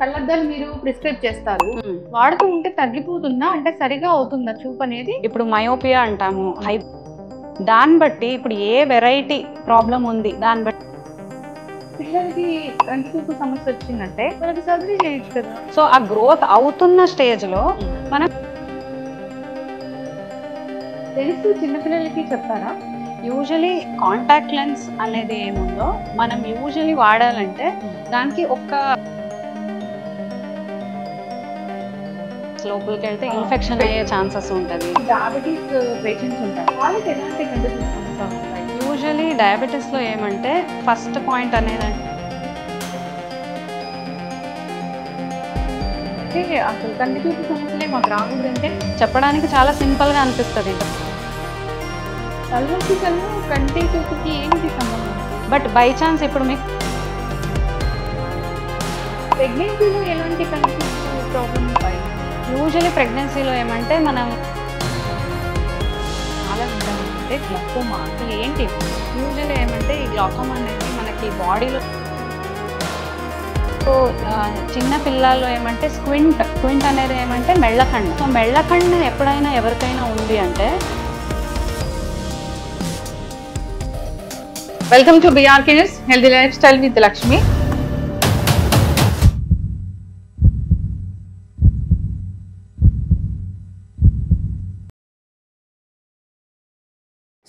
కళ్ళద్దాలు మీరు ప్రిస్క్రైబ్ చేస్తారు, వాడుతూ ఉంటే తగ్గిపోతుందా అంటే సరిగా అవుతుందా చూపు అనేది? ఇప్పుడు మయోపియా అంటాము, దాన్ని బట్టి ఇప్పుడు ఏ వెరైటీ ప్రాబ్లం ఉంది దాన్ని బట్టి. పిల్లలకి కంటి చూపు సమస్య వచ్చిందంటే వాళ్ళకి సర్జరీ చేయొచ్చు కదా. సో ఆ గ్రోత్ అవుతున్న స్టేజ్లో మనం తెలుసు చిన్నపిల్లలకి చెప్తారా? యూజువలీ కాంటాక్ట్ లెన్స్ అనేది ఏముందో మనం యూజువలీ వాడాలంటే దానికి ఒక్క లోపలికి వెళ్తే ఇన్ఫెక్షన్ అయ్యే ఛాన్సెస్ ఉంటుంది. డయాబెటీస్ పేషెంట్స్ ఉంటారు, వాళ్ళకి ఎలాంటి కంటి చూపు సమస్య ఉంటాయి? యూజువలీ డయాబెటీస్లో ఏమంటే ఫస్ట్ పాయింట్ అనేది అసలు కంటి చూపు సమస్యలే మాకు రాకూడదంటే చెప్పడానికి చాలా సింపుల్గా అనిపిస్తుంది, తలనొప్పికల్లా కంటి చూపుకి ఏంటి సంబంధం? బట్ బై ఛాన్స్ ఇప్పుడు మీకు ప్రెగ్నెన్సీలో ఎలాంటి కంటి చూపు ప్రాబ్లమ్ ఉంటాయి? యూజువలీ ప్రెగ్నెన్సీలో ఏమంటే మనం చాలా విధానంటే గ్లాకోమా అసలు ఏంటి? యూజువల్లీ ఏమంటే ఈ గ్లాకోమా అనేది మనకి బాడీలో చిన్న పిల్లల్లో ఏమంటే స్క్వింట్ అనేది ఏమంటే మెళ్ళకండ. సో మెళ్ళకండ ఎప్పుడైనా ఎవరికైనా ఉంది అంటే welcome to BRK news healthy life style with Lakshmi.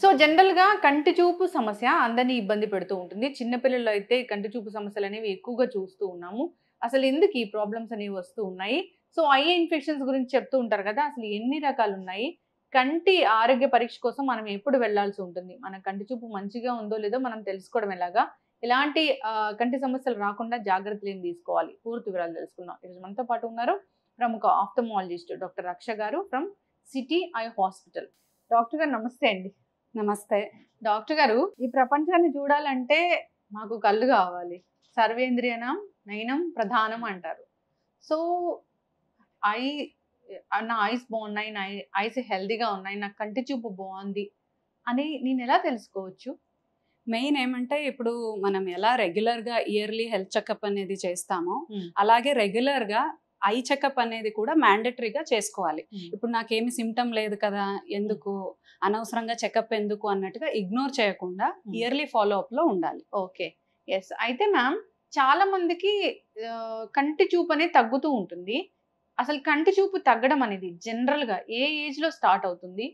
So జనరల్గా కంటి చూపు సమస్య అందరినీ ఇబ్బంది పెడుతూ ఉంటుంది. చిన్నపిల్లల్లో అయితే కంటి చూపు సమస్యలు అనేవి ఎక్కువగా చూస్తూ ఉన్నాము. అసలు ఎందుకు ఈ ప్రాబ్లమ్స్ అనేవి వస్తూ ఉన్నాయి? సో ఐ ఇన్ఫెక్షన్స్ గురించి చెప్తూ ఉంటారు కదా, అసలు ఎన్ని రకాలు ఉన్నాయి? కంటి ఆరోగ్య పరీక్ష కోసం మనం ఎప్పుడు వెళ్లాల్సి ఉంటుంది? మన కంటి చూపు మంచిగా ఉందో లేదో మనం తెలుసుకోవడం ఎలాగా? ఎలాంటి కంటి సమస్యలు రాకుండా జాగ్రత్తలు ఏం తీసుకోవాలి? పూర్తి వివరాలు తెలుసుకుందాం. ఈరోజు మనతో పాటు ఉన్నారు ప్రముఖ ఆప్థమాలజిస్ట్ డాక్టర్ రక్ష గారు from city eye hospital. Doctor గారు నమస్తే అండి. నమస్తే. డాక్టర్ గారు, ఈ ప్రపంచాన్ని చూడాలంటే మాకు కళ్ళు కావాలి, సర్వేంద్రియనం నయనం ప్రధానం అంటారు. సో నా ఐస్ బాగున్నాయి, నా ఐస్ హెల్దీగా ఉన్నాయి, నా కంటి చూపు బాగుంది అని నేను ఎలా తెలుసుకోవచ్చు? మెయిన్ ఏమంటే ఇప్పుడు మనం ఎలా రెగ్యులర్గా ఇయర్లీ హెల్త్ చెకప్ అనేది చేస్తామో అలాగే రెగ్యులర్గా ఐ చెకప్ అనేది కూడా మ్యాండేటరీగా చేసుకోవాలి. ఇప్పుడు నాకేమి సిమ్టమ్ లేదు కదా, ఎందుకు అనవసరంగా చెకప్ ఎందుకు అన్నట్టుగా ఇగ్నోర్ చేయకుండా ఇయర్లీ ఫాలో అప్ లో ఉండాలి. Okay, yes. అయితే మ్యామ్, చాలా మందికి కంటి చూపు అనేది తగ్గుతూ ఉంటుంది. అసలు కంటి చూపు తగ్గడం అనేది జనరల్ గా ఏ ఏజ్ లో స్టార్ట్ అవుతుంది?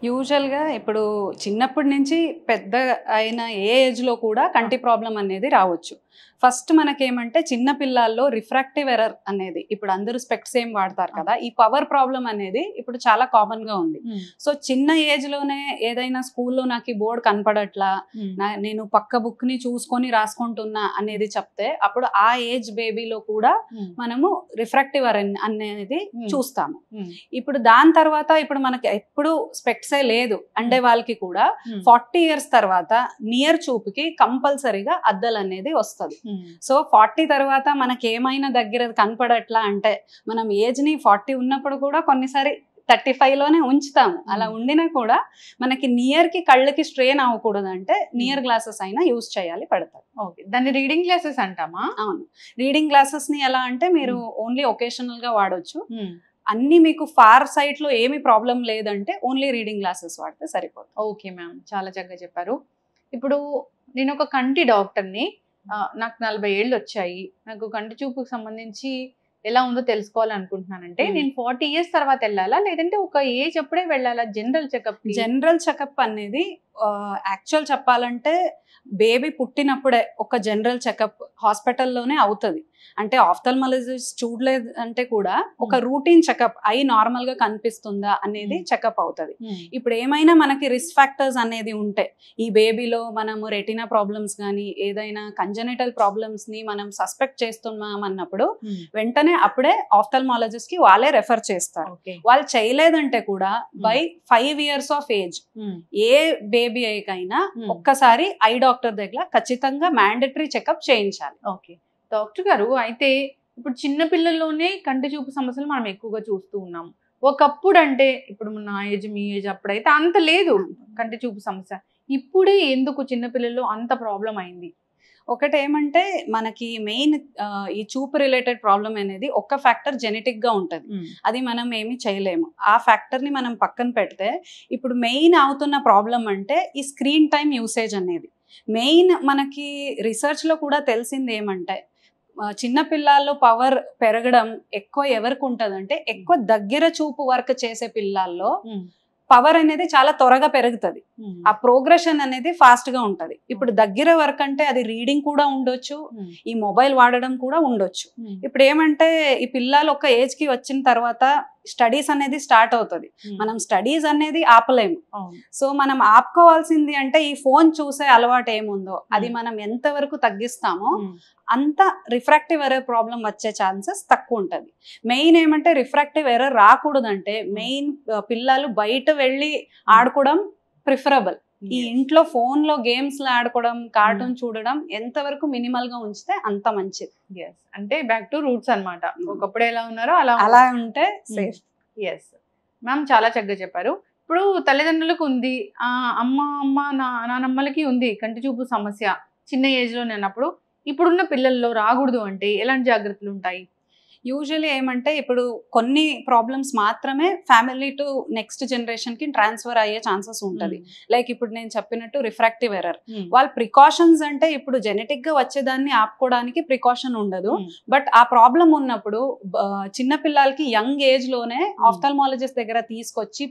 యూజువల్గా ఇప్పుడు చిన్నప్పటి నుంచి పెద్ద అయిన ఏ ఏజ్లో కూడా కంటి ప్రాబ్లం అనేది రావచ్చు. ఫస్ట్ మనకేమంటే చిన్న పిల్లల్లో రిఫ్రాక్టివ్ ఎర్రర్ అనేది, ఇప్పుడు అందరూ స్పెక్ట్స్ ఏం వాడతారు కదా, ఈ పవర్ ప్రాబ్లం అనేది ఇప్పుడు చాలా కామన్గా ఉంది. సో చిన్న ఏజ్లోనే ఏదైనా స్కూల్లో నాకు ఈ బోర్డు కనపడట్లా, నేను పక్క బుక్ని చూసుకొని రాసుకుంటున్నా అనేది చెప్తే అప్పుడు ఆ ఏజ్ బేబీలో కూడా మనము రిఫ్రాక్టివ్ ఎర్రర్ అనేది చూస్తాము. ఇప్పుడు దాని తర్వాత ఇప్పుడు మనకి ఎప్పుడు స్పెక్ట్సే లేదు అంటే వాళ్ళకి కూడా 40 years తర్వాత నియర్ చూపుకి కంపల్సరీగా అద్దలు అనేది వస్తుంది. సో 40 తర్వాత మనకి ఏమైనా దగ్గర కనపడట్లా అంటే మనం ఏజ్ ని 40 ఉన్నప్పుడు కూడా కొన్నిసారి 35లోనే ఉంచుతాము. అలా ఉండినా కూడా మనకి నియర్ కి కళ్ళకి స్ట్రెయిన్ అవ్వకూడదు అంటే నియర్ గ్లాసెస్ అయినా యూజ్ చేయాలి, పడతాయి. ఓకే, దాన్ని రీడింగ్ గ్లాసెస్ అంటామా? అవును, రీడింగ్ గ్లాసెస్ ని ఎలా అంటే మీరు ఓన్లీ ఒకేషనల్ గా వాడొచ్చు. అన్ని మీకు ఫార్ సైట్ లో ఏమి ప్రాబ్లం లేదంటే ఓన్లీ రీడింగ్ గ్లాసెస్ వాడితే సరిపోతుంది. ఓకే మ్యామ్, చాలా చక్కగా చెప్పారు. ఇప్పుడు నేను ఒక కంటి డాక్టర్ని, నాకు 40 ఏళ్ళు వచ్చాయి, నాకు కంటి చూపుకు సంబంధించి ఎలా ఉందో తెలుసుకోవాలనుకుంటున్నానంటే నేను 40 years తర్వాత వెళ్ళాలా లేదంటే ఒక ఏజ్ అప్పుడే వెళ్ళాలా? జనరల్ చెకప్ అనేది యాక్చువల్ చెప్పాలంటే బేబీ పుట్టినప్పుడే ఒక జనరల్ చెకప్ హాస్పిటల్లోనే అవుతుంది. అంటే ఆఫ్థల్మాలజిస్ట్ చూడలేదు అంటే కూడా ఒక రూటీన్ చెకప్ ఐ నార్మల్ గా కనిపిస్తుందా అనేది చెకప్ అవుతుంది. ఇప్పుడు ఏమైనా మనకి రిస్క్ ఫ్యాక్టర్స్ అనేది ఉంటే ఈ బేబీలో మనము రెటినా ప్రాబ్లమ్స్ కానీ ఏదైనా కంజెనిటల్ ప్రాబ్లమ్స్ ని మనం సస్పెక్ట్ చేస్తున్నాం అన్నప్పుడు వెంటనే అప్పుడే ఆఫ్థల్మాలజిస్ట్ కి వాళ్ళే రెఫర్ చేస్తారు. వాళ్ళు చేయలేదంటే కూడా by 5 years of age A baby అయినా ఒక్కసారి ఐ డాక్టర్ దగ్గర ఖచ్చితంగా మ్యాండేటరీ చెకప్ చేయించాలి. ఓకే డాక్టర్ గారు, అయితే ఇప్పుడు చిన్న పిల్లల్లోనే కంటి చూపు సమస్యలు మనం ఎక్కువగా చూస్తూ ఉన్నాం. ఒకప్పుడు అంటే ఇప్పుడు నా ఏజ్ మీ ఏజ్ అప్పుడైతే అంత లేదు కంటి చూపు సమస్య, ఇప్పుడే ఎందుకు చిన్నపిల్లల్లో అంత ప్రాబ్లం అయింది? ఒకటి ఏమంటే మనకి మెయిన్ ఈ చూపు రిలేటెడ్ ప్రాబ్లం అనేది ఒక్క ఫ్యాక్టర్ జెనెటిక్ గా ఉంటది, అది మనం ఏమి చేయలేము. ఆ ఫ్యాక్టర్ ని మనం పక్కన పెడితే ఇప్పుడు మెయిన్ అవుతున్న ప్రాబ్లం అంటే ఈ స్క్రీన్ టైం యూసేజ్ అనేది. మెయిన్ మనకి రీసెర్చ్ లో కూడా తెలిసింది ఏమంటే చిన్న పిల్లల్లో పవర్ పెరగడం ఎక్కువ ఎవరికి ఉంటదంటే ఎక్కువ దగ్గర చూపు వర్క్ చేసే పిల్లల్లో పవర్ అనేది చాలా త్వరగా పెరుగుతుంది, ఆ ప్రోగ్రెషన్ అనేది ఫాస్ట్ గా ఉంటది. ఇప్పుడు దగ్గర వర్క్ అంటే అది రీడింగ్ కూడా ఉండొచ్చు, ఈ మొబైల్ వాడడం కూడా ఉండొచ్చు. ఇప్పుడు ఏమంటే ఈ పిల్లలు ఒక ఏజ్ కి వచ్చిన తర్వాత స్టడీస్ అనేది స్టార్ట్ అవుతుంది, మనం స్టడీస్ అనేది ఆపలేము. సో మనం ఆపుకోవాల్సింది అంటే ఈ ఫోన్ చూసే అలవాటు ఏముందో అది మనం ఎంత వరకు తగ్గిస్తామో అంత రిఫ్రాక్టివ్ ఎర్రర్ ప్రాబ్లం వచ్చే ఛాన్సెస్ తక్కువ ఉంటుంది. మెయిన్ ఏమంటే రిఫ్రాక్టివ్ ఎర్రర్ రాకూడదంటే మెయిన్ పిల్లలు బయట వెళ్ళి ఆడుకోవడం ప్రిఫరబుల్. ఈ ఇంట్లో ఫోన్ లో గేమ్స్ లో ఆడుకోవడం, కార్టూన్ చూడడం ఎంతవరకు మినిమల్ గా ఉంచితే అంత మంచిది. అంటే బ్యాక్ టు రూట్స్ అన్నమాట. ఒకప్పుడు ఎలా ఉన్నారో అలా ఉంటే సేఫ్. ఎస్ మ్యామ్, చాలా చక్కగా చెప్పారు. ఇప్పుడు తల్లిదండ్రులకు ఉంది, అమ్మ నానమ్మలకి ఉంది కంటి చూపు సమస్య చిన్న ఏజ్ లో అన్నప్పుడు, ఇప్పుడున్న పిల్లల్లో రాకూడదు అంటే ఎలాంటి జాగ్రత్తలు ఉంటాయి? యూజువల్లీ ఏమంటే ఇప్పుడు కొన్ని ప్రాబ్లమ్స్ మాత్రమే ఫ్యామిలీ టు నెక్స్ట్ జనరేషన్ కి ట్రాన్స్ఫర్ అయ్యే ఛాన్సెస్ ఉంటుంది. లైక్ ఇప్పుడు నేను చెప్పినట్టు రిఫ్రాక్టివ్ ఎర్రర్, వాళ్ళ ప్రికాషన్స్ అంటే ఇప్పుడు జెనెటిక్ గా వచ్చేదాన్ని ఆపుకోవడానికి ప్రికాషన్ ఉండదు. బట్ ఆ ప్రాబ్లం ఉన్నప్పుడు చిన్న పిల్లలకి యంగ్ ఏజ్ లోనే ఆఫ్థల్మాలజిస్ట్ దగ్గర తీసుకొచ్చి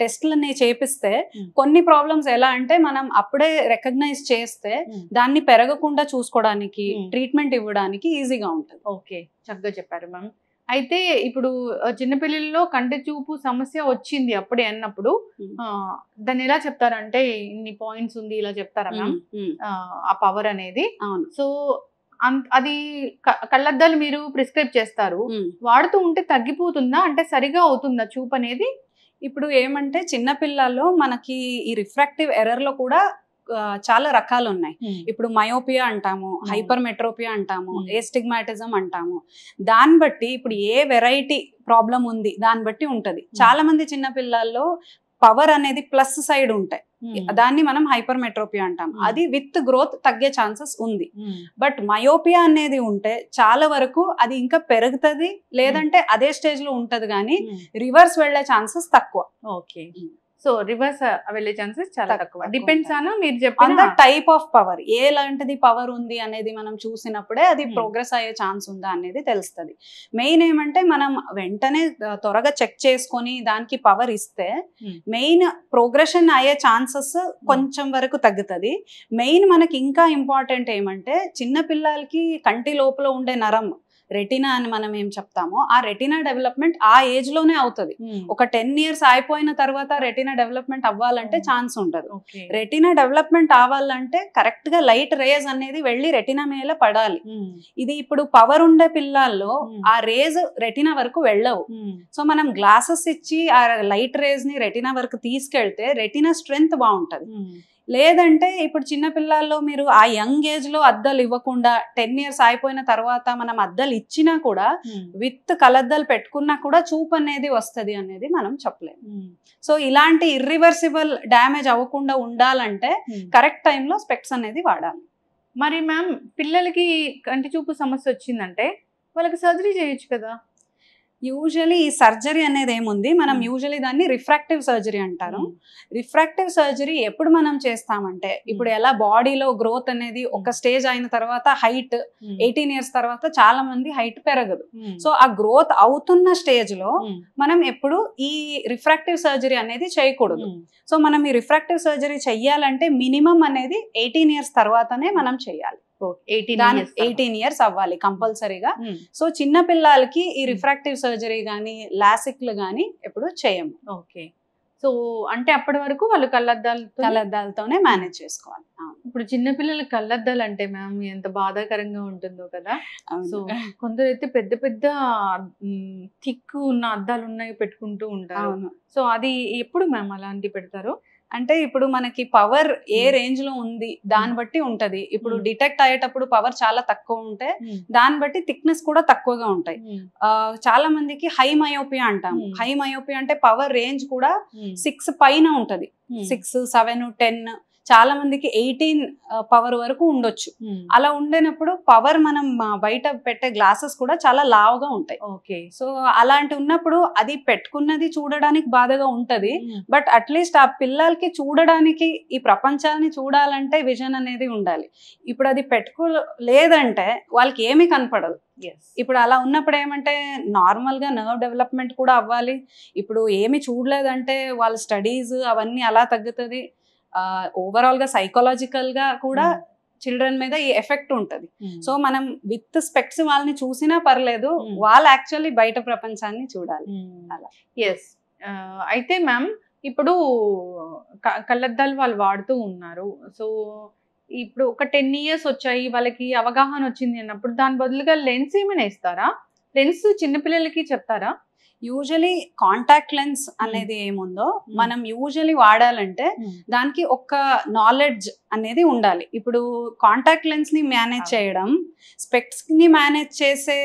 టెస్ట్లని చేపిస్తే కొన్ని ప్రాబ్లమ్స్ ఎలా అంటే మనం అప్పుడే రికగ్నైజ్ చేస్తే దాన్ని పెరగకుండా చూసుకోవడానికి ట్రీట్మెంట్ ఇవ్వడానికి ఈజీగా ఉంటుంది. ఓకే, చక్కగా చెప్పారు మ్యామ్. అయితే ఇప్పుడు చిన్నపిల్లల్లో కంటి చూపు సమస్య వచ్చింది అప్పుడే అన్నప్పుడు దాన్ని ఎలా చెప్తారంటే ఇన్ని పాయింట్స్ ఉంది ఇలా చెప్తారా మ్యామ్ ఆ పవర్ అనేది? సో అది కళ్ళద్దాలు మీరు ప్రిస్క్రైబ్ చేస్తారు, వాడుతూ ఉంటే తగ్గిపోతుందా అంటే సరిగా అవుతుందా చూపు అనేది? ఇప్పుడు ఏమంటే చిన్న పిల్లల్లో మనకి ఈ రిఫ్రాక్టివ్ ఎర్రర్ లో కూడా చాలా రకాలు ఉన్నాయి. ఇప్పుడు మయోపియా అంటాము, హైపర్ మెట్రోపియా అంటాము, ఏస్టిగ్మాటిజం అంటాము. దాన్ని బట్టి ఇప్పుడు ఏ వెరైటీ ప్రాబ్లం ఉంది దాన్ని బట్టి ఉంటది. చాలా మంది చిన్న పిల్లల్లో పవర్ అనేది ప్లస్ సైడ్ ఉంటాయి, దాన్ని మనం హైపర్ మెట్రోపియా అంటాం. అది విత్ గ్రోత్ తగ్గే ఛాన్సెస్ ఉంది. బట్ మయోపియా అనేది ఉంటే చాలా వరకు అది ఇంకా పెరుగుతుంది, లేదంటే అదే స్టేజ్ లో ఉంటది, కానీ రివర్స్ వెళ్లే ఛాన్సెస్ తక్కువ. ఓకే, సో రివర్స్ వెళ్ళే ఛాన్సెస్ చాలా తక్కువ. డిపెండ్స్ ఆన్ మీరు చెప్పిన టైప్ ఆఫ్ పవర్, ఎలాంటిది పవర్ ఉంది అనేది మనం చూసినప్పుడే అది ప్రోగ్రెస్ అయ్యే ఛాన్స్ ఉందా అనేది తెలుస్తుంది. మెయిన్ ఏమంటే మనం వెంటనే త్వరగా చెక్ చేసుకొని దానికి పవర్ ఇస్తే మెయిన్ ప్రోగ్రెషన్ అయ్యే ఛాన్సెస్ కొంచెం వరకు తగ్గుతుంది. మెయిన్ మనకి ఇంకా ఇంపార్టెంట్ ఏమంటే చిన్న పిల్లలకి కంటి లోపల ఉండే నరం రెటినా అని మనం ఏం చెప్తామో ఆ రెటినా డెవలప్మెంట్ ఆ ఏజ్ లోనే అవుతుంది. ఒక 10 years అయిపోయిన తర్వాత రెటినా డెవలప్మెంట్ అవ్వాలంటే ఛాన్స్ ఉండదు. రెటినా డెవలప్మెంట్ అవ్వాలంటే కరెక్ట్ గా లైట్ రేజ్ అనేది వెళ్ళి రెటినా మీద పడాలి. ఇది ఇప్పుడు పవర్ ఉండే పిల్లల్లో ఆ రేజ్ రెటినా వరకు వెళ్ళవు. సో మనం గ్లాసెస్ ఇచ్చి ఆ లైట్ రేజ్ ని రెటినా వరకు తీసుకెళ్తే రెటినా స్ట్రెంగ్త్ బాగుంటది. లేదంటే ఇప్పుడు చిన్న పిల్లల్లో మీరు ఆ యంగ్ ఏజ్ లో అద్దాలు ఇవ్వకుండా 10 years అయిపోయిన తర్వాత మనం అద్దాలు ఇచ్చినా కూడా విత్ కలద్దాలు పెట్టుకున్నా కూడా చూపు అనేది వస్తుంది అనేది మనం చెప్పలేము. సో ఇలాంటి ఇర్రివర్సిబుల్ డ్యామేజ్ అవ్వకుండా ఉండాలంటే కరెక్ట్ టైంలో స్పెక్ట్స్ అనేది వాడాలి. మరి మ్యామ్ పిల్లలకి కంటి చూపు సమస్య వచ్చిందంటే వాళ్ళకి సర్జరీ చేయొచ్చు కదా? యూజువలీ ఈ సర్జరీ అనేది ఏముంది, మనం యూజువలీ దాన్ని రిఫ్రాక్టివ్ సర్జరీ అంటారు. రిఫ్రాక్టివ్ సర్జరీ ఎప్పుడు మనం చేస్తామంటే ఇప్పుడు ఎలా బాడీలో గ్రోత్ అనేది ఒక స్టేజ్ అయిన తర్వాత హైట్ 18 years తర్వాత చాలా మంది హైట్ పెరగదు. సో ఆ గ్రోత్ అవుతున్న స్టేజ్ లో మనం ఎప్పుడు ఈ రిఫ్రాక్టివ్ సర్జరీ అనేది చేయకూడదు. సో మనం ఈ రిఫ్రాక్టివ్ సర్జరీ చెయ్యాలంటే మినిమం అనేది 18 years తర్వాతనే మనం చెయ్యాలి. 18 years అవ్వాలి కంపల్సరీగా. సో చిన్న పిల్లలకి ఈ రిఫ్రాక్టివ్ సర్జరీ గానీ లాసిక్లు గానీ ఎప్పుడు చేయము. ఓకే, సో అంటే అప్పటి వరకు వాళ్ళు కళ్ళద్దాలతోనే మేనేజ్ చేసుకోవాలి. ఇప్పుడు చిన్న పిల్లల కళ్ళద్దాలు అంటే మ్యామ్ ఎంత బాధాకరంగా ఉంటుందో కదా. సో కొందరు అయితే పెద్ద పెద్ద థిక్ ఉన్న అద్దాలు ఉన్నాయి పెట్టుకుంటూ ఉంటారు. సో అది ఎప్పుడు మ్యామ్ అలాంటి పెడతారు? అంటే ఇప్పుడు మనకి పవర్ ఏ రేంజ్ లో ఉంది దాన్ని బట్టి ఉంటది. ఇప్పుడు డిటెక్ట్ అయ్యేటప్పుడు పవర్ చాలా తక్కువ ఉంటే దాన్ని బట్టి థిక్నెస్ కూడా తక్కువగా ఉంటాయి. చాలా మందికి హై మయోపియా అంటాం. హై మయోపియా అంటే పవర్ రేంజ్ కూడా 6 పైన ఉంటది, 6, 7, 10. చాలా మందికి 18 పవర్ వరకు ఉండొచ్చు. అలా ఉండేనప్పుడు పవర్ మనం బయట పెట్టే గ్లాసెస్ కూడా చాలా లావుగా ఉంటాయి. ఓకే. సో అలాంటి ఉన్నప్పుడు అది పెట్టుకున్నది చూడడానికి బాధగా ఉంటది. బట్ అట్లీస్ట్ ఆ పిల్లలకి చూడడానికి ఈ ప్రపంచాన్ని చూడాలంటే విజన్ అనేది ఉండాలి. ఇప్పుడు అది లేదంటే వాళ్ళకి ఏమీ కనపడదు. ఇప్పుడు అలా ఉన్నప్పుడు ఏమంటే నార్మల్ గా నర్వ్ డెవలప్మెంట్ కూడా అవ్వాలి. ఇప్పుడు ఏమి చూడలేదంటే వాళ్ళ స్టడీస్ అవన్నీ అలా తగ్గుతుంది. ఓవరాల్ గా సైకలాజికల్ గా కూడా చిల్డ్రన్ మీద ఈ ఎఫెక్ట్ ఉంటది. సో మనం విత్ స్పెక్ట్స్ వాళ్ళని చూసినా పర్లేదు, వాళ్ళు యాక్చువల్లీ బయట ప్రపంచాన్ని చూడాలి. అలా. ఎస్. అయితే మ్యామ్ ఇప్పుడు కళ్ళద్దాలు వాళ్ళు వాడుతూ ఉన్నారు. సో ఇప్పుడు ఒక 10 years వచ్చాయి, వాళ్ళకి అవగాహన వచ్చింది అన్నప్పుడు దాని బదులుగా లెన్స్ ఏమైనా ఇస్తారా? లెన్స్ చిన్నపిల్లలకి చెప్తారా? యూజువలీ కాంటాక్ట్ లెన్స్ అనేది ఏముందో మనం యూజువలీ వాడాలంటే దానికి ఒక నాలెడ్జ్ అనేది ఉండాలి. ఇప్పుడు కాంటాక్ట్ లెన్స్ ని మేనేజ్ చేయడం, స్పెక్ట్స్ ని మేనేజ్ చేసే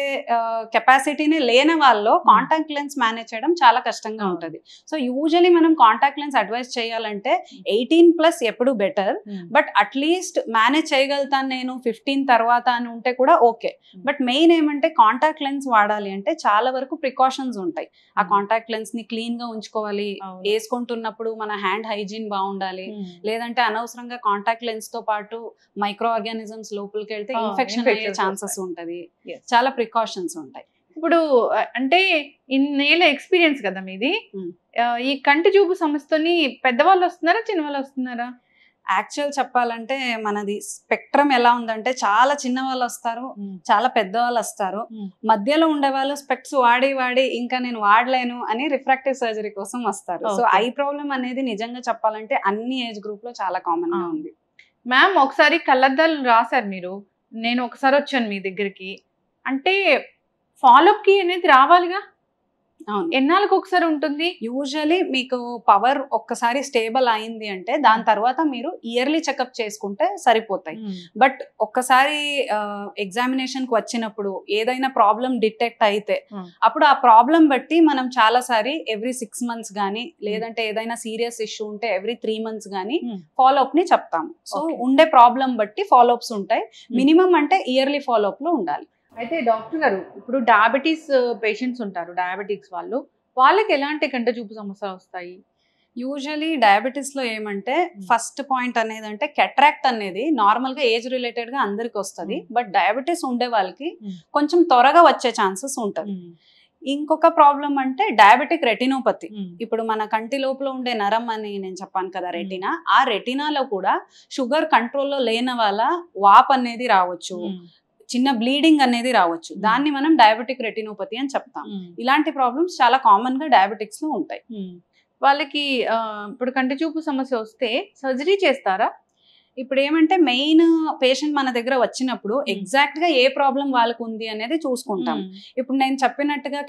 కెపాసిటీని లేని వాళ్ళు కాంటాక్ట్ లెన్స్ మేనేజ్ చేయడం చాలా కష్టంగా ఉంటుంది. సో యూజువలీ మనం కాంటాక్ట్ లెన్స్ అడ్వైస్ చేయాలంటే 18+ ఎప్పుడు బెటర్. బట్ అట్లీస్ట్ మేనేజ్ చేయగలుగుతాను నేను 15 తర్వాత అని ఉంటే కూడా ఓకే. బట్ మెయిన్ ఏమంటే కాంటాక్ట్ లెన్స్ వాడాలి అంటే చాలా వరకు ప్రికాషన్స్ ఉంటాయి. ఆ కాంటాక్ట్ లెన్స్ ని క్లీన్ గా ఉంచుకోవాలి, వేసుకుంటున్నప్పుడు మన హ్యాండ్ హైజీన్ బాగుండాలి, లేదంటే అనవసరంగా కాంటాక్ట్ లెన్స్ తో పాటు మైక్రో ఆర్గానిజమ్స్ లోపలికి వెళ్తే ఇన్ఫెక్షన్ అయ్యే ఛాన్సెస్ ఉంటది. చాలా ప్రికాషన్స్ ఉంటాయి. ఇప్పుడు అంటే ఇన్నేళ్ళ ఎక్స్పీరియన్స్ కదా మీది, ఈ కంటి చూపు సమస్యతోని పెద్దవాళ్ళు వస్తున్నారా, చిన్నవాళ్ళు వస్తున్నారా? యాక్చువల్ చెప్పాలంటే మనది స్పెక్ట్రమ్ ఎలా ఉందంటే చాలా చిన్న వాళ్ళు వస్తారు, చాలా పెద్దవాళ్ళు వస్తారు, మధ్యలో ఉండే వాళ్ళు స్పెక్ట్స్ వాడి ఇంకా నేను వాడలేను అని రిఫ్రాక్టివ్ సర్జరీ కోసం వస్తారు. సో ఐ ప్రాబ్లం అనేది నిజంగా చెప్పాలంటే అన్ని ఏజ్ గ్రూప్ లో చాలా కామన్ గా ఉంది. మ్యామ్ ఒకసారి కళ్ళద్దాలు రాశారు మీరు, నేను ఒకసారి వచ్చాను మీ దగ్గరికి, అంటే ఫాలోఅప్ కి అనేది రావాలిగా, ఎన్నాళ్ళకి ఒకసారి ఉంటుంది? యూజువలీ మీకు పవర్ ఒక్కసారి స్టేబుల్ అయింది అంటే దాని తర్వాత మీరు ఇయర్లీ చెకప్ చేసుకుంటే సరిపోతాయి. బట్ ఒక్కసారి ఎగ్జామినేషన్ కి వచ్చినప్పుడు ఏదైనా ప్రాబ్లం డిటెక్ట్ అయితే అప్పుడు ఆ ప్రాబ్లం బట్టి మనం చాలా సారి ఎవ్రీ 6 months గానీ, లేదంటే ఏదైనా సీరియస్ ఇష్యూ ఉంటే ఎవ్రీ 3 months గానీ ఫాలోఅప్ ని చెప్తాము. సో ఉండే ప్రాబ్లం బట్టి ఫాలోఅప్స్ ఉంటాయి. మినిమం అంటే ఇయర్లీ ఫాలోఅప్ లో ఉండాలి. అయితే డాక్టర్ గారు, ఇప్పుడు డయాబెటీస్ పేషెంట్స్ ఉంటారు, డయాబెటిక్స్ వాళ్ళకి ఎలాంటి కంటి చూపు సమస్యలు వస్తాయి? యూజువలీ డయాబెటీస్ లో ఏమంటే ఫస్ట్ పాయింట్ అనేది అంటే కెట్రాక్ట్ అనేది నార్మల్ గా ఏజ్ రిలేటెడ్ గా అందరికి వస్తుంది. బట్ డయాబెటీస్ ఉండే వాళ్ళకి కొంచెం త్వరగా వచ్చే ఛాన్సెస్ ఉంటుంది. ఇంకొక ప్రాబ్లం అంటే డయాబెటిక్ రెటినోపతి. ఇప్పుడు మన కంటి లోపల ఉండే నరం అని నేను చెప్పాను కదా, రెటినా, ఆ రెటినాలో కూడా షుగర్ కంట్రోల్లో లేని వాళ్ళ వాప్ అనేది రావచ్చు, చిన్న బ్లీడింగ్ అనేది రావచ్చు. దాన్ని మనం డయాబెటిక్ రెటినోపతి అని చెప్తాం. ఇలాంటి ప్రాబ్లమ్స్ చాలా కామన్ గా డయాబెటిక్స్ లో ఉంటాయి. వాళ్ళకి ఇప్పుడు కంటి చూపు సమస్య వస్తే సర్జరీ చేస్తారా? ఇప్పుడు ఏమంటే మెయిన్ పేషెంట్ మన దగ్గర వచ్చినప్పుడు ఎగ్జాక్ట్ గా ఏ ప్రాబ్లం వాళ్ళకు ఉంది అనేది చూసుకుంటాం. ఇప్పుడు నేను చెప్పినట్టుగా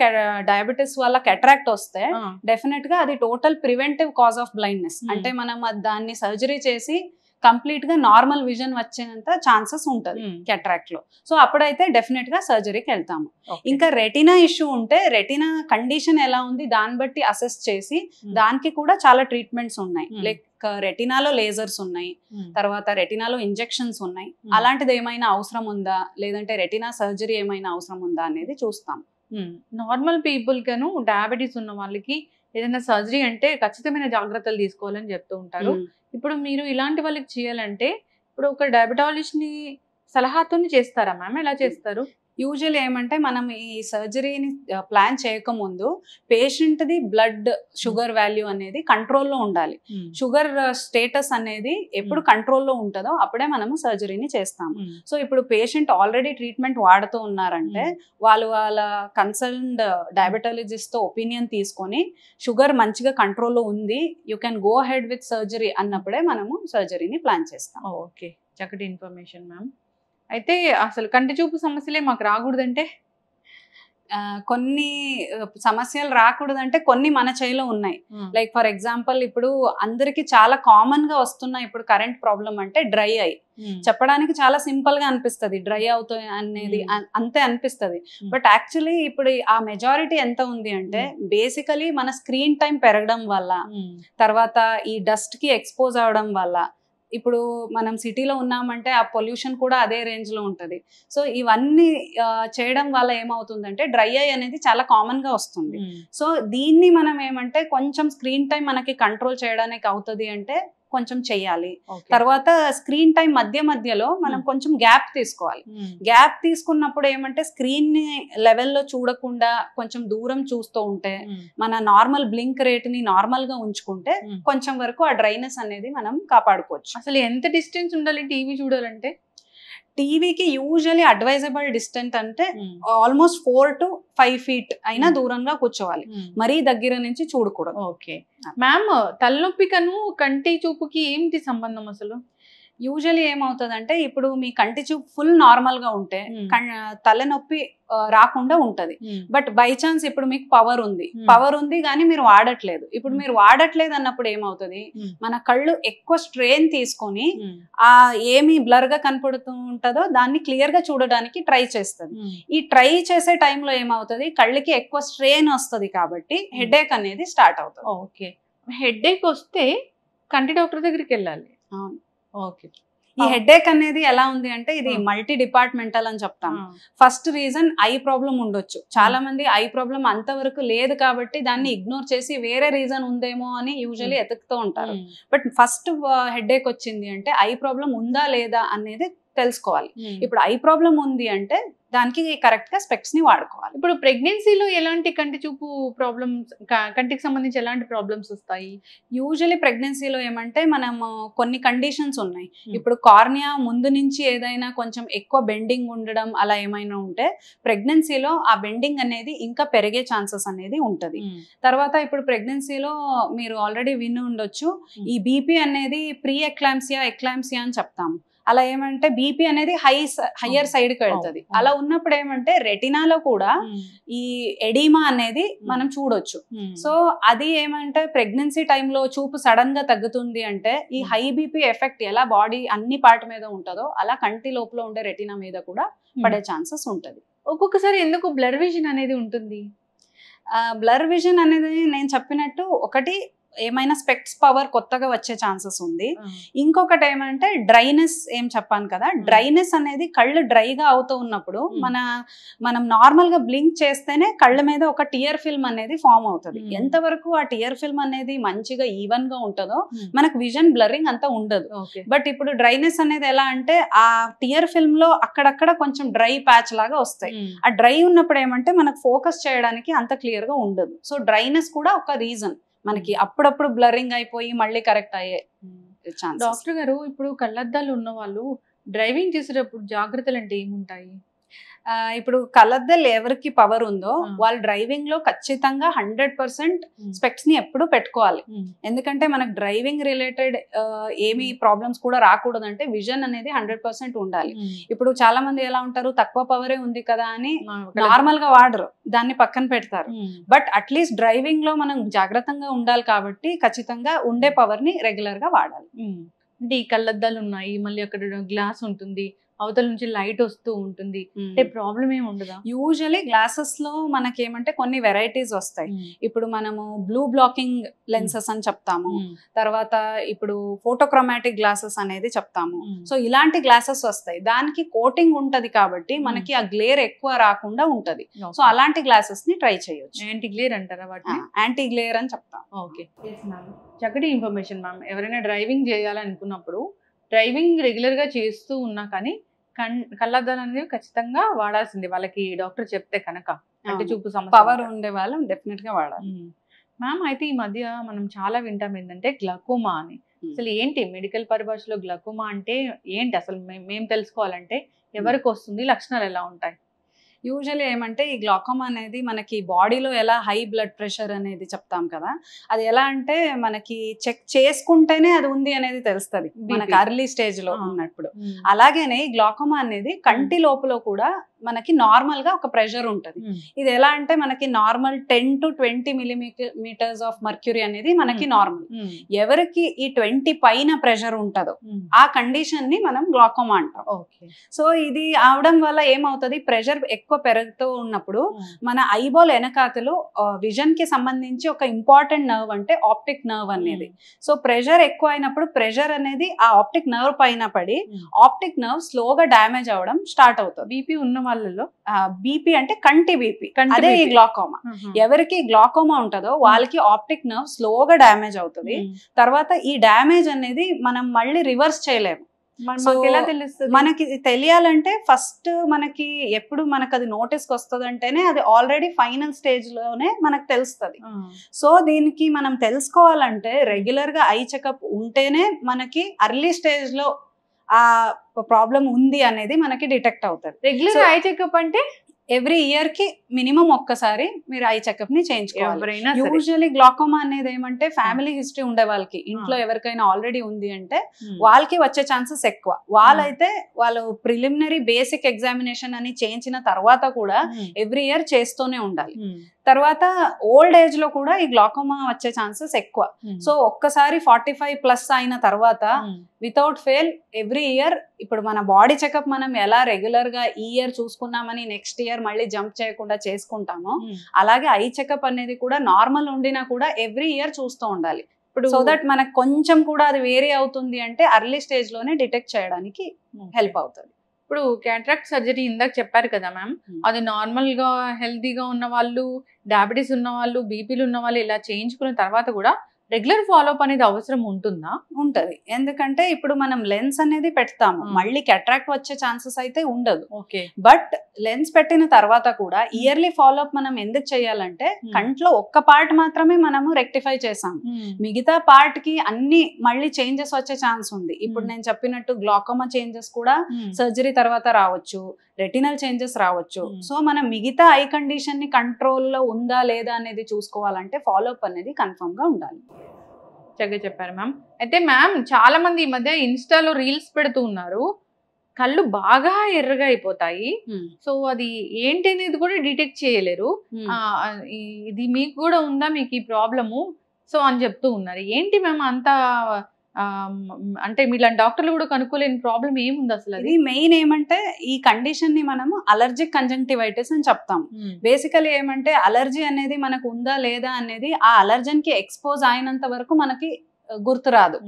డయాబెటీస్ వల్ల కెట్రాక్ట్ వస్తే డెఫినెట్ గా అది total preventive cause of blindness. అంటే మనం దాన్ని సర్జరీ చేసి కంప్లీట్ గా నార్మల్ విజన్ వచ్చేంత ఛాన్సెస్ ఉంటుంది కెట్రాక్ట్ లో. సో అప్పుడైతే డెఫినెట్ గా సర్జరీకి వెళ్తాము. ఇంకా రెటినా ఇష్యూ ఉంటే రెటినా కండిషన్ ఎలా ఉంది దాన్ని బట్టి అసెస్ చేసి దానికి కూడా చాలా ట్రీట్మెంట్స్ ఉన్నాయి. లైక్ రెటినాలో లేజర్స్ ఉన్నాయి, తర్వాత రెటినాలో ఇంజెక్షన్స్ ఉన్నాయి. అలాంటిది ఏమైనా అవసరం ఉందా, లేదంటే రెటినా సర్జరీ ఏమైనా అవసరం ఉందా అనేది చూస్తాం. నార్మల్ పీపుల్ కను డయాబెటీస్ ఉన్న వాళ్ళకి ఏదైనా సర్జరీ అంటే ఖచ్చితమైన జాగ్రత్తలు తీసుకోవాలని చెప్తూ ఉంటారు. ఇప్పుడు మీరు ఇలాంటి వాళ్ళకి చేయాలంటే ఇప్పుడు ఒక డయాబెటాలజిస్ట్ ని సలహాతో చేస్తారా మ్యామ్? ఎలా చేస్తారు? యూజువల్ ఏమంటే మనం ఈ సర్జరీని ప్లాన్ చేయకముందు పేషెంట్ది బ్లడ్ షుగర్ వాల్యూ అనేది కంట్రోల్లో ఉండాలి. షుగర్ స్టేటస్ అనేది ఎప్పుడు కంట్రోల్లో ఉంటుందో అప్పుడే మనము సర్జరీని చేస్తాము. సో ఇప్పుడు పేషెంట్ ఆల్రెడీ ట్రీట్మెంట్ వాడుతూ ఉన్నారంటే వాళ్ళ కన్సర్న్డ్ డయాబెటాలజిస్ట్ తో ఒపీనియన్ తీసుకొని షుగర్ మంచిగా కంట్రోల్లో ఉంది, you can go ahead with surgery అన్నప్పుడే మనము సర్జరీని ప్లాన్ చేస్తాం. ఓకే, చక్కటి ఇన్ఫర్మేషన్ మ్యామ్. అయితే అసలు కంటి చూపు సమస్యలే మాకు రాకూడదంటే కొన్ని సమస్యలు రాకూడదంటే కొన్ని మన చేతిలో ఉన్నాయి. లైక్ ఫర్ ఎగ్జాంపుల్ ఇప్పుడు అందరికి చాలా కామన్ గా వస్తున్న ఇప్పుడు కరెంట్ ప్రాబ్లం అంటే డ్రై ఐ. చెప్పడానికి చాలా సింపుల్ గా అనిపిస్తుంది, డ్రై అవుతాయి అనేది అంతే అనిపిస్తుంది. బట్ యాక్చువల్లీ ఇప్పుడు ఆ మెజారిటీ ఎంత ఉంది అంటే బేసికలీ మన స్క్రీన్ టైం పెరగడం వల్ల, తర్వాత ఈ డస్ట్ కి ఎక్స్పోజ్ అవడం వల్ల, ఇప్పుడు మనం సిటీలో ఉన్నామంటే ఆ పొల్యూషన్ కూడా అదే రేంజ్ లో ఉంటది. సో ఇవన్నీ చేయడం వల్ల ఏమవుతుందంటే డ్రై ఐ అనేది చాలా కామన్ గా వస్తుంది. సో దీన్ని మనం ఏమంటే కొంచెం స్క్రీన్ టైం మనకి కంట్రోల్ చేయడానికి అవుతుంది అంటే కొంచెం చెయ్యాలి. తర్వాత స్క్రీన్ టైం మధ్యలో మనం కొంచెం గ్యాప్ తీసుకోవాలి. గ్యాప్ తీసుకున్నప్పుడు ఏమంటే స్క్రీన్ ని లెవెల్లో చూడకుండా కొంచెం దూరం చూస్తూ ఉంటే, మన నార్మల్ బ్లింక్ రేట్ ని నార్మల్ గా ఉంచుకుంటే కొంచెం వరకు ఆ డ్రైనెస్ అనేది మనం కాపాడుకోవచ్చు. అసలు ఎంత డిస్టెన్స్ ఉండాలి టీవీ చూడాలంటే? టీవీకి యూజువలీ అడ్వైజబుల్ డిస్టెన్స్ అంటే ఆల్మోస్ట్ 4 to 5 feet అయినా దూరంగా కూర్చోవాలి. మరీ దగ్గర నుంచి చూడకూడదు. ఓకే మ్యామ్, తలనొప్పికను కంటి చూపుకి ఏంటి సంబంధం అసలు? యూజువలీ ఏమవుతుందంటే ఇప్పుడు మీ కంటి చూపు ఫుల్ నార్మల్ గా ఉంటే తలనొప్పి రాకుండా ఉంటది. బట్ బై ఛాన్స్ ఇప్పుడు మీకు పవర్ ఉంది కానీ మీరు వాడట్లేదు. ఇప్పుడు మీరు వాడట్లేదు అన్నప్పుడు ఏమవుతుంది, మన కళ్ళు ఎక్కువ స్ట్రెయిన్ తీసుకొని ఆ ఏమి బ్లర్ గా కనపడుతూ ఉంటుందో దాన్ని క్లియర్ గా చూడడానికి ట్రై చేస్తుంది. ఈ ట్రై చేసే టైంలో ఏమవుతుంది, కళ్ళకి ఎక్కువ స్ట్రెయిన్ వస్తుంది కాబట్టి హెడేక్ అనేది స్టార్ట్ అవుతుంది. ఓకే, హెడేక్ వస్తే కంటి డాక్టర్ దగ్గరికి వెళ్ళాలి. అవును. ఓకే, ఈ హెడేక్ అనేది ఎలా ఉంది అంటే ఇది మల్టీ డిపార్ట్మెంటల్ అని చెప్తాం. ఫస్ట్ రీజన్ ఐ ప్రాబ్లం ఉండొచ్చు. చాలా మంది ఐ ప్రాబ్లం అంతవరకు లేదు కాబట్టి దాన్ని ఇగ్నోర్ చేసి వేరే రీజన్ ఉందేమో అని యూజువల్లీ ఎతుకుతూ ఉంటారు. బట్ ఫస్ట్ హెడేక్ వచ్చింది అంటే ఐ ప్రాబ్లం ఉందా లేదా అనేది తెలుసుకోవాలి. ఇప్పుడు ఐ ప్రాబ్లం ఉంది అంటే దానికి కరెక్ట్ గా స్పెక్స్ ని వాడుకోవాలి. ఇప్పుడు ప్రెగ్నెన్సీలో ఎలాంటి కంటి చూపు ప్రాబ్లమ్స్, కంటికి సంబంధించి ఎలాంటి ప్రాబ్లమ్స్ వస్తాయి? యూజువల్లీ ప్రెగ్నెన్సీలో ఏమంటే మనం కొన్ని కండిషన్స్ ఉన్నాయి. ఇప్పుడు కార్నియా ముందు నుంచి ఏదైనా కొంచెం ఎక్కువ బెండింగ్ ఉండడం అలా ఏమైనా ఉంటే ప్రెగ్నెన్సీలో ఆ బెండింగ్ అనేది ఇంకా పెరిగే ఛాన్సెస్ అనేది ఉంటది. తర్వాత ఇప్పుడు ప్రెగ్నెన్సీలో మీరు ఆల్రెడీ విని ఉండొచ్చు, ఈ బీపీ అనేది ప్రీ ఎక్లాంప్సియా అని చెప్తాము. అలా ఏమంటే బీపీ అనేది హయ్యర్ సైడ్ కి వెళ్తుంది. అలా ఉన్నప్పుడు ఏమంటే రెటినాలో కూడా ఈ ఎడిమా అనేది మనం చూడొచ్చు. సో అది ఏమంటే ప్రెగ్నెన్సీ టైంలో చూపు సడన్ గా తగ్గుతుంది అంటే ఈ హై బీపీ ఎఫెక్ట్ ఎలా బాడీ అన్ని పార్ట్ మీద ఉంటుందో అలా కంటి లోపల ఉండే రెటినా మీద కూడా పడే ఛాన్సెస్ ఉంటది. ఒక్కొక్కసారి ఎందుకు బ్లర్ విజన్ అనేది ఉంటుంది? బ్లర్ విజన్ అనేది నేను చెప్పినట్టు ఒకటి ఏమైనా స్పెక్స్ పవర్ కొత్తగా వచ్చే ఛాన్సెస్ ఉంది. ఇంకొకటి ఏమంటే డ్రైనెస్ ఏం చెప్పాను కదా, డ్రైనెస్ అనేది కళ్ళు డ్రైగా అవుతూ ఉన్నప్పుడు మనం నార్మల్ గా బ్లింక్ చేస్తేనే కళ్ళ మీద ఒక టియర్ ఫిల్మ్ అనేది ఫామ్ అవుతుంది. ఎంతవరకు ఆ టియర్ ఫిల్మ్ అనేది మంచిగా ఈవెన్ గా ఉంటుందో మనకు విజన్ బ్లరింగ్ అంతా ఉండదు. బట్ ఇప్పుడు డ్రైనెస్ అనేది ఎలా అంటే ఆ టియర్ ఫిల్మ్ లో అక్కడక్కడ కొంచెం డ్రై ప్యాచ్ లాగా వస్తాయి. ఆ డ్రై ఉన్నప్పుడు ఏమంటే మనకు ఫోకస్ చేయడానికి అంత క్లియర్ గా ఉండదు. సో డ్రైనెస్ కూడా ఒక రీజన్ మనకి అప్పుడప్పుడు బ్లరింగ్ అయిపోయి మళ్ళీ కరెక్ట్ అయ్యే ఛాన్స్. డాక్టర్ గారు, ఇప్పుడు కళ్ళద్దాలు ఉన్న వాళ్ళు డ్రైవింగ్ చేసేటప్పుడు జాగ్రత్తలు అంటే ఏముంటాయి? ఇప్పుడు కళ్ళద్దాలు ఎవరికి పవర్ ఉందో వాళ్ళు డ్రైవింగ్ లో ఖచ్చితంగా 100% స్పెక్స్ ని ఎప్పుడు పెట్టుకోవాలి. ఎందుకంటే మనకు డ్రైవింగ్ రిలేటెడ్ ఏమి ప్రాబ్లమ్స్ కూడా రాకూడదు అంటే విజన్ అనేది 100% ఉండాలి. ఇప్పుడు చాలా మంది ఎలా ఉంటారు, తక్కువ పవరే ఉంది కదా అని నార్మల్ గా వాడరు, దాన్ని పక్కన పెడతారు. బట్ అట్లీస్ట్ డ్రైవింగ్ లో మనం జాగ్రత్తగా ఉండాలి కాబట్టి ఖచ్చితంగా ఉండే పవర్ ని రెగ్యులర్ గా వాడాలి. అంటే ఈ కళ్ళద్దాలు ఉన్నాయి, మళ్ళీ అక్కడ గ్లాస్ ఉంటుంది, అవతల నుంచి లైట్ వస్తూ ఉంటుంది, అంటే ప్రాబ్లం ఏమి ఉండదా? యూజువలీ గ్లాసెస్ లో మనకేమంటే కొన్ని వెరైటీస్ వస్తాయి. ఇప్పుడు మనము బ్లూ బ్లాకింగ్ లెన్సెస్ అని చెప్తాము, తర్వాత ఇప్పుడు ఫోటోక్రోమాటిక్ గ్లాసెస్ అనేది చెప్తాము. సో ఇలాంటి గ్లాసెస్ వస్తాయి, దానికి కోటింగ్ ఉంటది కాబట్టి మనకి ఆ గ్లేర్ ఎక్కువ రాకుండా ఉంటది. సో అలాంటి గ్లాసెస్ ని ట్రై చేయొచ్చు. యాంటీ గ్లేర్ అంటారా వాటిని? యాంటీ గ్లేర్ అని చెప్తాం. ఓకే మ్యామ్, చక్కటి ఇన్ఫర్మేషన్ మ్యామ్. ఎవరైనా డ్రైవింగ్ చేయాలనుకున్నప్పుడు డ్రైవింగ్ రెగ్యులర్ గా చేస్తూ ఉన్నా కానీ కళ్ళద్దాలు అనేవి ఖచ్చితంగా వాడాల్సింది, వాళ్ళకి డాక్టర్ చెప్తే కనుక. అంటే చూపు సమస్య పవర్ ఉండే వాళ్ళు డెఫినెట్ గా వాడాలి. మ్యామ్, అయితే ఈ మధ్య మనం చాలా వింటాం ఏంటంటే గ్లకోమా అని. అసలు ఏంటి మెడికల్ పరిభాషలో గ్లకోమా అంటే ఏంటి అసలు? మేము తెలుసుకోవాలంటే ఎవరికి వస్తుంది, లక్షణాలు ఎలా ఉంటాయి? యూజువల్లీ ఏమంటే ఈ గ్లాకోమా అనేది మనకి బాడీలో ఎలా హై బ్లడ్ ప్రెషర్ అనేది చెప్తాం కదా, అది ఎలా అంటే మనకి చెక్ చేసుకుంటేనే అది ఉంది అనేది తెలుస్తుంది మనకి అర్లీ స్టేజ్ లో ఉన్నప్పుడు. అలాగేనే ఈ గ్లాకోమా అనేది కంటి లోపల కూడా మనకి నార్మల్ గా ఒక ప్రెషర్ ఉంటుంది. ఇది ఎలా అంటే మనకి normal 10 to 20 millimeters of mercury అనేది మనకి నార్మల్. ఎవరికి ఈ 20 పైన ప్రెషర్ ఉంటుందో ఆ కండిషన్ ని మనం గ్లాకోమా అంటాం. సో ఇది అవడం వల్ల ఏమవుతుంది, ప్రెషర్ ఎక్కువ పెరుగుతూ ఉన్నప్పుడు మన ఐబాల్ వెనకాతలు విజన్ కి సంబంధించి ఒక ఇంపార్టెంట్ నర్వ్ అంటే ఆప్టిక్ నర్వ్ అనేది. సో ప్రెషర్ ఎక్కువ అయినప్పుడు ప్రెషర్ అనేది ఆ ఆప్టిక్ నర్వ్ పైన పడి ఆప్టిక్ నర్వ్ స్లోగా డ్యామేజ్ అవడం స్టార్ట్ అవుతుంది. బీపీ ఉన్న వాళ్ళలో బీపీ అంటే కంటి బీపీ, అదే ఈ గ్లాకోమా. ఎవరికి గ్లాకోమా ఉంటుందో వాళ్ళకి ఆప్టిక్ నర్వ్ స్లోగా డ్యామేజ్ అవుతుంది. తర్వాత ఈ డ్యామేజ్ అనేది మనం మళ్ళీ రివర్స్ చేయలేము. మనకి తెలియాలంటే ఫస్ట్ మనకి ఎప్పుడు మనకు అది నోటీస్కి వస్తుంది అంటేనే అది ఆల్రెడీ ఫైనల్ స్టేజ్ లోనే మనకు తెలుస్తుంది. సో దీనికి మనం తెలుసుకోవాలంటే రెగ్యులర్ గా ఐ చెకప్ ఉంటేనే మనకి అర్లీ స్టేజ్ లో ఆ ప్రాబ్లం ఉంది అనేది మనకి డిటెక్ట్ అవుతుంది. రెగ్యులర్ ఐ చెకప్ అంటే ఎవ్రీ ఇయర్ కి మినిమం ఒక్కసారి మీరు ఐ చెకప్ ని చేయించుకోవాలి. యూజువల్లీ గ్లాకోమా అనేది ఏమంటే ఫ్యామిలీ హిస్టరీ ఉండే వాళ్ళకి, ఇంట్లో ఎవరికైనా ఆల్రెడీ ఉంది అంటే వాళ్ళకి వచ్చే ఛాన్సెస్ ఎక్కువ. వాళ్ళైతే వాళ్ళు ప్రిలిమినరీ బేసిక్ ఎగ్జామినేషన్ అని చేయించిన తర్వాత కూడా ఎవ్రీ ఇయర్ చేస్తూనే ఉండాలి. తర్వాత ఓల్డ్ ఏజ్ లో కూడా ఈ గ్లాకోమా వచ్చే ఛాన్సెస్ ఎక్కువ. సో ఒక్కసారి 45+ అయిన తర్వాత వితౌట్ ఫెయిల్ ఎవ్రీ ఇయర్, ఇప్పుడు మన బాడీ చెకప్ మనం ఎలా రెగ్యులర్ గా ఈ ఇయర్ చూసుకున్నామని నెక్స్ట్ ఇయర్ మళ్ళీ జంప్ చేయకుండా చేసుకుంటామో అలాగే ఐ చెకప్ అనేది కూడా నార్మల్ ఉండినా కూడా ఎవ్రీ ఇయర్ చూస్తూ ఉండాలి. సో దట్ మనకు కొంచెం కూడా అది వేరీ అవుతుంది అంటే అర్లీ స్టేజ్ లోనే డిటెక్ట్ చేయడానికి హెల్ప్ అవుతుంది. ఇప్పుడు క్యాట్రాక్ట్ సర్జరీ ఇందాక చెప్పారు కదా మ్యామ్, అది నార్మల్ గా హెల్తీగా ఉన్న వాళ్ళు, డయాబెటీస్ ఉన్న వాళ్ళు, బీపీలు ఉన్న వాళ్ళు ఇలా చేయించుకున్న తర్వాత కూడా రెగ్యులర్ ఫాలోఅప్ అనేది అవసరం ఉంటుందా? ఉంటది. ఎందుకంటే ఇప్పుడు మనం లెన్స్ అనేది పెడతాము, మళ్ళీ క్యాట్రాక్ట్ వచ్చే ఛాన్సెస్ అయితే ఉండదు. బట్ లెన్స్ పెట్టిన తర్వాత కూడా ఇయర్లీ ఫాలోఅప్ మనం ఎందుకు చేయాలంటే కంట్లో ఒక్క పార్ట్ మాత్రమే మనము రెక్టిఫై చేసాం, మిగతా పార్ట్ కి అన్ని మళ్ళీ చేంజెస్ వచ్చే ఛాన్స్ ఉంది. ఇప్పుడు నేను చెప్పినట్టు గ్లాకోమా చేంజెస్ కూడా సర్జరీ తర్వాత రావచ్చు, రెటినల్ చేంజెస్ రావచ్చు. సో మనం మిగతా ఐ కండిషన్ ని కంట్రోల్లో ఉందా లేదా అనేది చూసుకోవాలంటే ఫాలోఅప్ అనేది కన్ఫర్మ్ గా ఉండాలి. చక్కగా చెప్పారు మ్యామ్. అయితే మ్యామ్ చాలా మంది ఈ మధ్య ఇన్స్టాలో రీల్స్ పెడుతూ ఉన్నారు, కళ్ళు బాగా ఎర్రగా అయిపోతాయి, సో అది ఏంటి అనేది కూడా డిటెక్ట్ చేయలేరు, ఇది మీకు కూడా ఉందా, మీకు ఈ ప్రాబ్లము సో అని చెప్తూ ఉన్నారు. ఏంటి మ్యామ్ అంత అంటే మీలాంటి డాక్టర్లు కూడా కనుక్కోలేని ప్రాబ్లం ఏముంది అసలు? అది మెయిన్ ఏమంటే ఈ కండిషన్ ని మనము అలర్జిక్ కంజంక్టివైటిస్ అని చెప్తాం. బేసికలీ ఏమంటే అలర్జీ అనేది మనకు ఉందా లేదా అనేది ఆ అలర్జన్ కి ఎక్స్పోజ్ అయినంత వరకు మనకి గుర్తురాదు.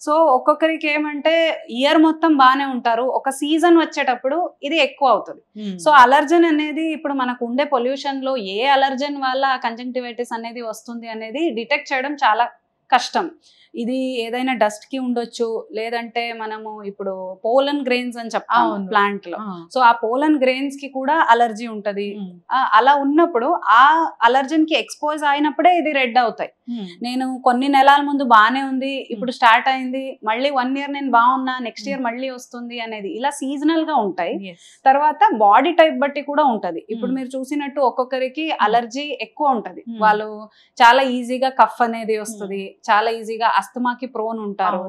సో ఒక్కొక్కరికి ఏమంటే ఇయర్ మొత్తం బాగానే ఉంటారు, ఒక సీజన్ వచ్చేటప్పుడు ఇది ఎక్కువ అవుతుంది. సో అలర్జన్ అనేది ఇప్పుడు మనకు ఉండే పొల్యూషన్ లో ఏ అలర్జన్ వల్ల కంజంక్టివైటిస్ అనేది వస్తుంది అనేది డిటెక్ట్ చేయడం చాలా కష్టం. ఇది ఏదైనా డస్ట్ కి ఉండొచ్చు, లేదంటే మనము ఇప్పుడు పోలన్ గ్రెయిన్స్ అని చెప్తాము ప్లాంట్ లో, సో ఆ పోలన్ గ్రెయిన్స్ కి కూడా అలర్జీ ఉంటది. అలా ఉన్నప్పుడు ఆ అలర్జన్ కి ఎక్స్పోజ్ అయినప్పుడే ఇది రెడ్ అవుతాయి. నేను కొన్ని నెలల ముందు బాగానే ఉంది, ఇప్పుడు స్టార్ట్ అయింది, మళ్ళీ 1 year నేను బాగున్నా, నెక్స్ట్ ఇయర్ మళ్ళీ వస్తుంది అనేది ఇలా సీజనల్ గా ఉంటాయి. తర్వాత బాడీ టైప్ బట్టి కూడా ఉంటది. ఇప్పుడు మీరు చూసినట్టు ఒక్కొక్కరికి అలర్జీ ఎక్కువ ఉంటది, వాళ్ళు చాలా ఈజీగా కఫ్ అనేది వస్తుంది, చాలా ఈజీగా అస్తమాకి ప్రోన్ ఉంటారు.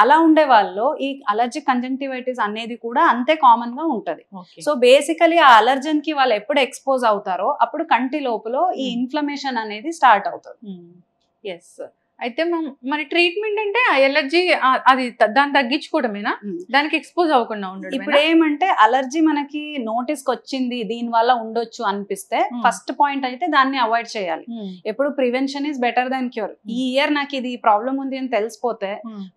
అలా ఉండే వాళ్ళు ఈ అలర్జిక్ కంజంక్టివైటిస్ అనేది కూడా అంతే కామన్ గా ఉంటది. సో బేసికలీ ఆ అలర్జన్ కి వాళ్ళు ఎప్పుడు ఎక్స్పోజ్ అవుతారో అప్పుడు కంటి లోపల ఈ ఇన్ఫ్లమేషన్ అనేది స్టార్ట్ అవుతుంది. ఎస్. అయితే మరి ట్రీట్మెంట్ అంటే ఎలర్జీ అది దాన్ని తగ్గించుకోవడమేనా, దానికి ఎక్స్పోజ్ అవ్వకుండా ఉండడం? ఇప్పుడు ఏమంటే అలర్జీ మనకి నోటీస్కి వచ్చింది, దీని వల్ల ఉండొచ్చు అనిపిస్తే ఫస్ట్ పాయింట్ అయితే దాన్ని అవాయిడ్ చేయాలి. ఎప్పుడు prevention is better than cure. ఈ ఇయర్ నాకు ఇది ప్రాబ్లం ఉంది అని తెలిసిపోతే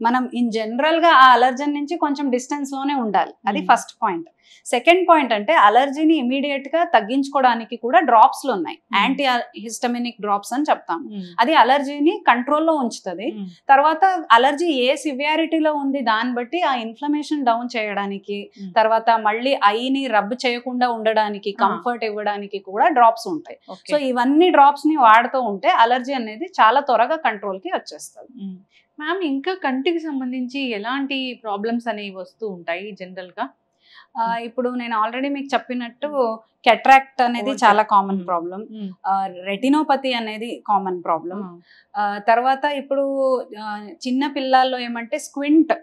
మనం ఇన్ జనరల్ గా ఆ అలర్జన్ నుంచి కొంచెం డిస్టెన్స్ లోనే ఉండాలి, అది ఫస్ట్ పాయింట్. సెకండ్ పాయింట్ అంటే అలర్జీని ఇమీడియట్ గా తగ్గించుకోవడానికి కూడా డ్రాప్స్ లు ఉన్నాయి, యాంటీ హిస్టమినిక్ డ్రాప్స్ అని చెప్తాం. అది అలర్జీని కంట్రోల్లో ఉంచుతుంది. తర్వాత అలర్జీ ఏ సివియారిటీలో ఉంది దాన్ని బట్టి ఆ ఇన్ఫ్లమేషన్ డౌన్ చేయడానికి, తర్వాత మళ్ళీ ఐని రబ్ చేయకుండా ఉండడానికి, కంఫర్ట్ ఇవ్వడానికి కూడా డ్రాప్స్ ఉంటాయి. సో ఇవన్నీ డ్రాప్స్ ని వాడుతూ ఉంటే అలర్జీ అనేది చాలా త్వరగా కంట్రోల్ కి వచ్చేస్తుంది. మ్యామ్ ఇంకా కంటికి సంబంధించి ఎలాంటి ప్రాబ్లమ్స్ అనేవి వస్తూ ఉంటాయి జనరల్ గా? ఇప్పుడు నేను ఆల్రెడీ మీకు చెప్పినట్టు కెట్రాక్ట్ అనేది చాలా కామన్ ప్రాబ్లం, రెటినోపతి అనేది కామన్ ప్రాబ్లం. తర్వాత ఇప్పుడు చిన్న పిల్లల్లో ఏమంటే స్క్వింట్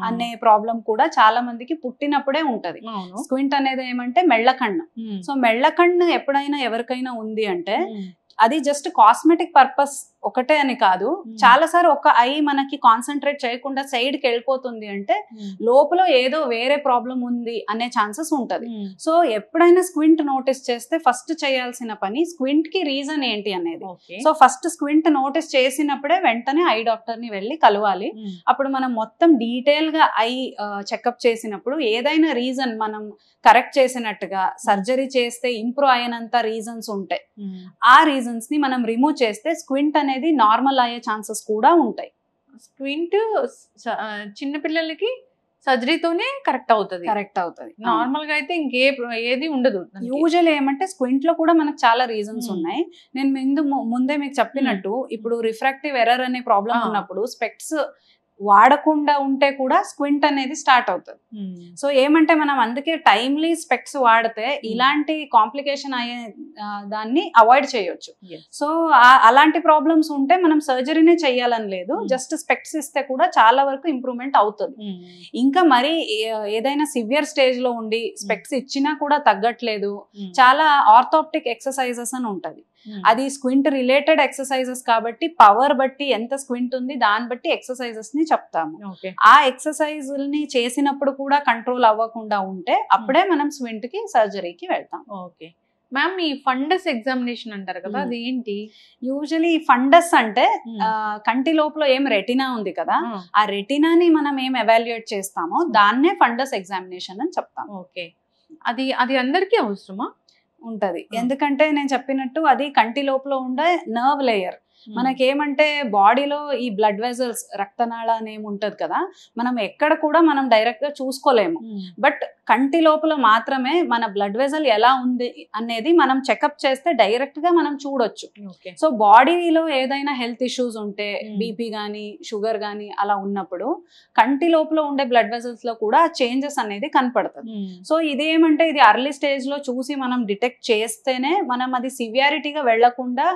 అనే ప్రాబ్లం కూడా చాలా మందికి పుట్టినప్పుడే ఉంటది. స్క్వింట్ అనేది ఏమంటే మెళ్ళకన్ను. సో మెళ్ళకన్ను ఎప్పుడైనా ఎవరికైనా ఉంది అంటే అది జస్ట్ కాస్మెటిక్ పర్పస్ ఒకటే అని కాదు, చాలాసార్లు ఒక ఐ మనకి కాన్సన్ట్రేట్ చేయకుండా సైడ్ కి వెళ్ళిపోతుంది అంటే లోపల ఏదో వేరే ప్రాబ్లం ఉంది అనే ఛాన్సెస్ ఉంటది. సో ఎప్పుడైనా స్క్వింట్ నోటీస్ చేస్తే ఫస్ట్ చేయాల్సిన పని స్క్వింట్ కి రీజన్ ఏంటి అనేది. సో ఫస్ట్ స్క్వింట్ నోటీస్ చేసినప్పుడే వెంటనే ఐ డాక్టర్ ని వెళ్ళి కలవాలి. అప్పుడు మనం మొత్తం డీటెయిల్ గా ఐ చెకప్ చేసినప్పుడు ఏదైనా రీజన్ మనం కరెక్ట్ చేసినట్టుగా సర్జరీ చేస్తే ఇంప్రూవ్ అయినంత రీజన్స్ ఉంటాయి. ఆ రీజన్స్ ని మనం రిమూవ్ చేస్తే స్క్వింట్ అనేది నార్మల్ అయ్యే ఛాన్సెస్ కూడా ఉంటాయి. స్క్వింట్ చిన్న పిల్లలకి సర్జరీతోనే కరెక్ట్ అవుతుంది. నార్మల్ గా అయితే ఏది ఉండదు. యూజువల్ ఏమంటే స్క్వింట్ లో కూడా మనకు చాలా రీజన్స్ ఉన్నాయి. నేను ముందే మీకు చెప్పినట్టు ఇప్పుడు రిఫ్రాక్టివ్ ఎర్రర్ అనే ప్రాబ్లం ఉన్నప్పుడు స్పెక్ట్స్ వాడకుండా ఉంటే కూడా స్క్వింట్ అనేది స్టార్ట్ అవుతుంది. సో ఏమంటే మనం అందుకే టైమ్లీ స్పెక్ట్స్ వాడితే ఇలాంటి కాంప్లికేషన్ అయ్యే దాన్ని అవాయిడ్ చేయొచ్చు. సో అలాంటి ప్రాబ్లమ్స్ ఉంటే మనం సర్జరీనే చెయ్యాలని లేదు, జస్ట్ స్పెక్ట్స్ ఇస్తే కూడా చాలా వరకు ఇంప్రూవ్మెంట్ అవుతుంది. ఇంకా మరి ఏదైనా సివియర్ స్టేజ్ లో ఉండి స్పెక్ట్స్ ఇచ్చినా కూడా తగ్గట్లేదు, చాలా ఆర్థోప్టిక్ ఎక్సర్సైజెస్ అని ఉంటది. అది స్క్వింట్ రిలేటెడ్ ఎక్సర్సైజెస్ కాబట్టి పవర్ బట్టి ఎంత స్క్వింట్ ఉంది దాన్ని బట్టి ఎక్సర్సైజెస్ ని చెప్తాము. ఆ ఎక్సర్సైజ్ ని చేసినప్పుడు కూడా కంట్రోల్ అవ్వకుండా ఉంటే అప్పుడే మనం స్క్వింట్ కి సర్జరీకి వెళ్తాం. ఓకే మ్యామ్, ఈ ఫండస్ ఎగ్జామినేషన్ అంటారు కదా, అది ఏంటి? యూజువలీ ఫండస్ అంటే కంటి లోపల ఏం రెటినా ఉంది కదా, ఆ రెటినాని మనం ఏం ఎవాల్యుయేట్ చేస్తామో దాన్నే ఫండస్ ఎగ్జామినేషన్ అని చెప్తాం. ఓకే, అది అందరికీ అవసరమా? ఉంటది, ఎందుకంటే నేను చెప్పినట్టు అది కంటి లోపల ఉండే నర్వ్ లేయర్. మనకేమంటే బాడీలో ఈ బ్లడ్ వెజల్స్ రక్తనాళ అనేమి ఉంటది కదా, మనం ఎక్కడ కూడా మనం డైరెక్ట్ గా చూసుకోలేము. బట్ కంటి లోపల మాత్రమే మన బ్లడ్ వెజల్ ఎలా ఉంది అనేది మనం చెకప్ చేస్తే డైరెక్ట్ గా మనం చూడొచ్చు. సో బాడీలో ఏదైనా హెల్త్ ఇష్యూస్ ఉంటే బీపీ గానీ షుగర్ గానీ అలా ఉన్నప్పుడు కంటి లోపల ఉండే బ్లడ్ వెజల్స్ లో కూడా చేంజెస్ అనేది కనపడుతుంది. సో ఇదేమంటే ఇది అర్లీ స్టేజ్ లో చూసి మనం డిటెక్ట్ చేస్తేనే మనం అది సివియారిటీగా వెళ్లకుండా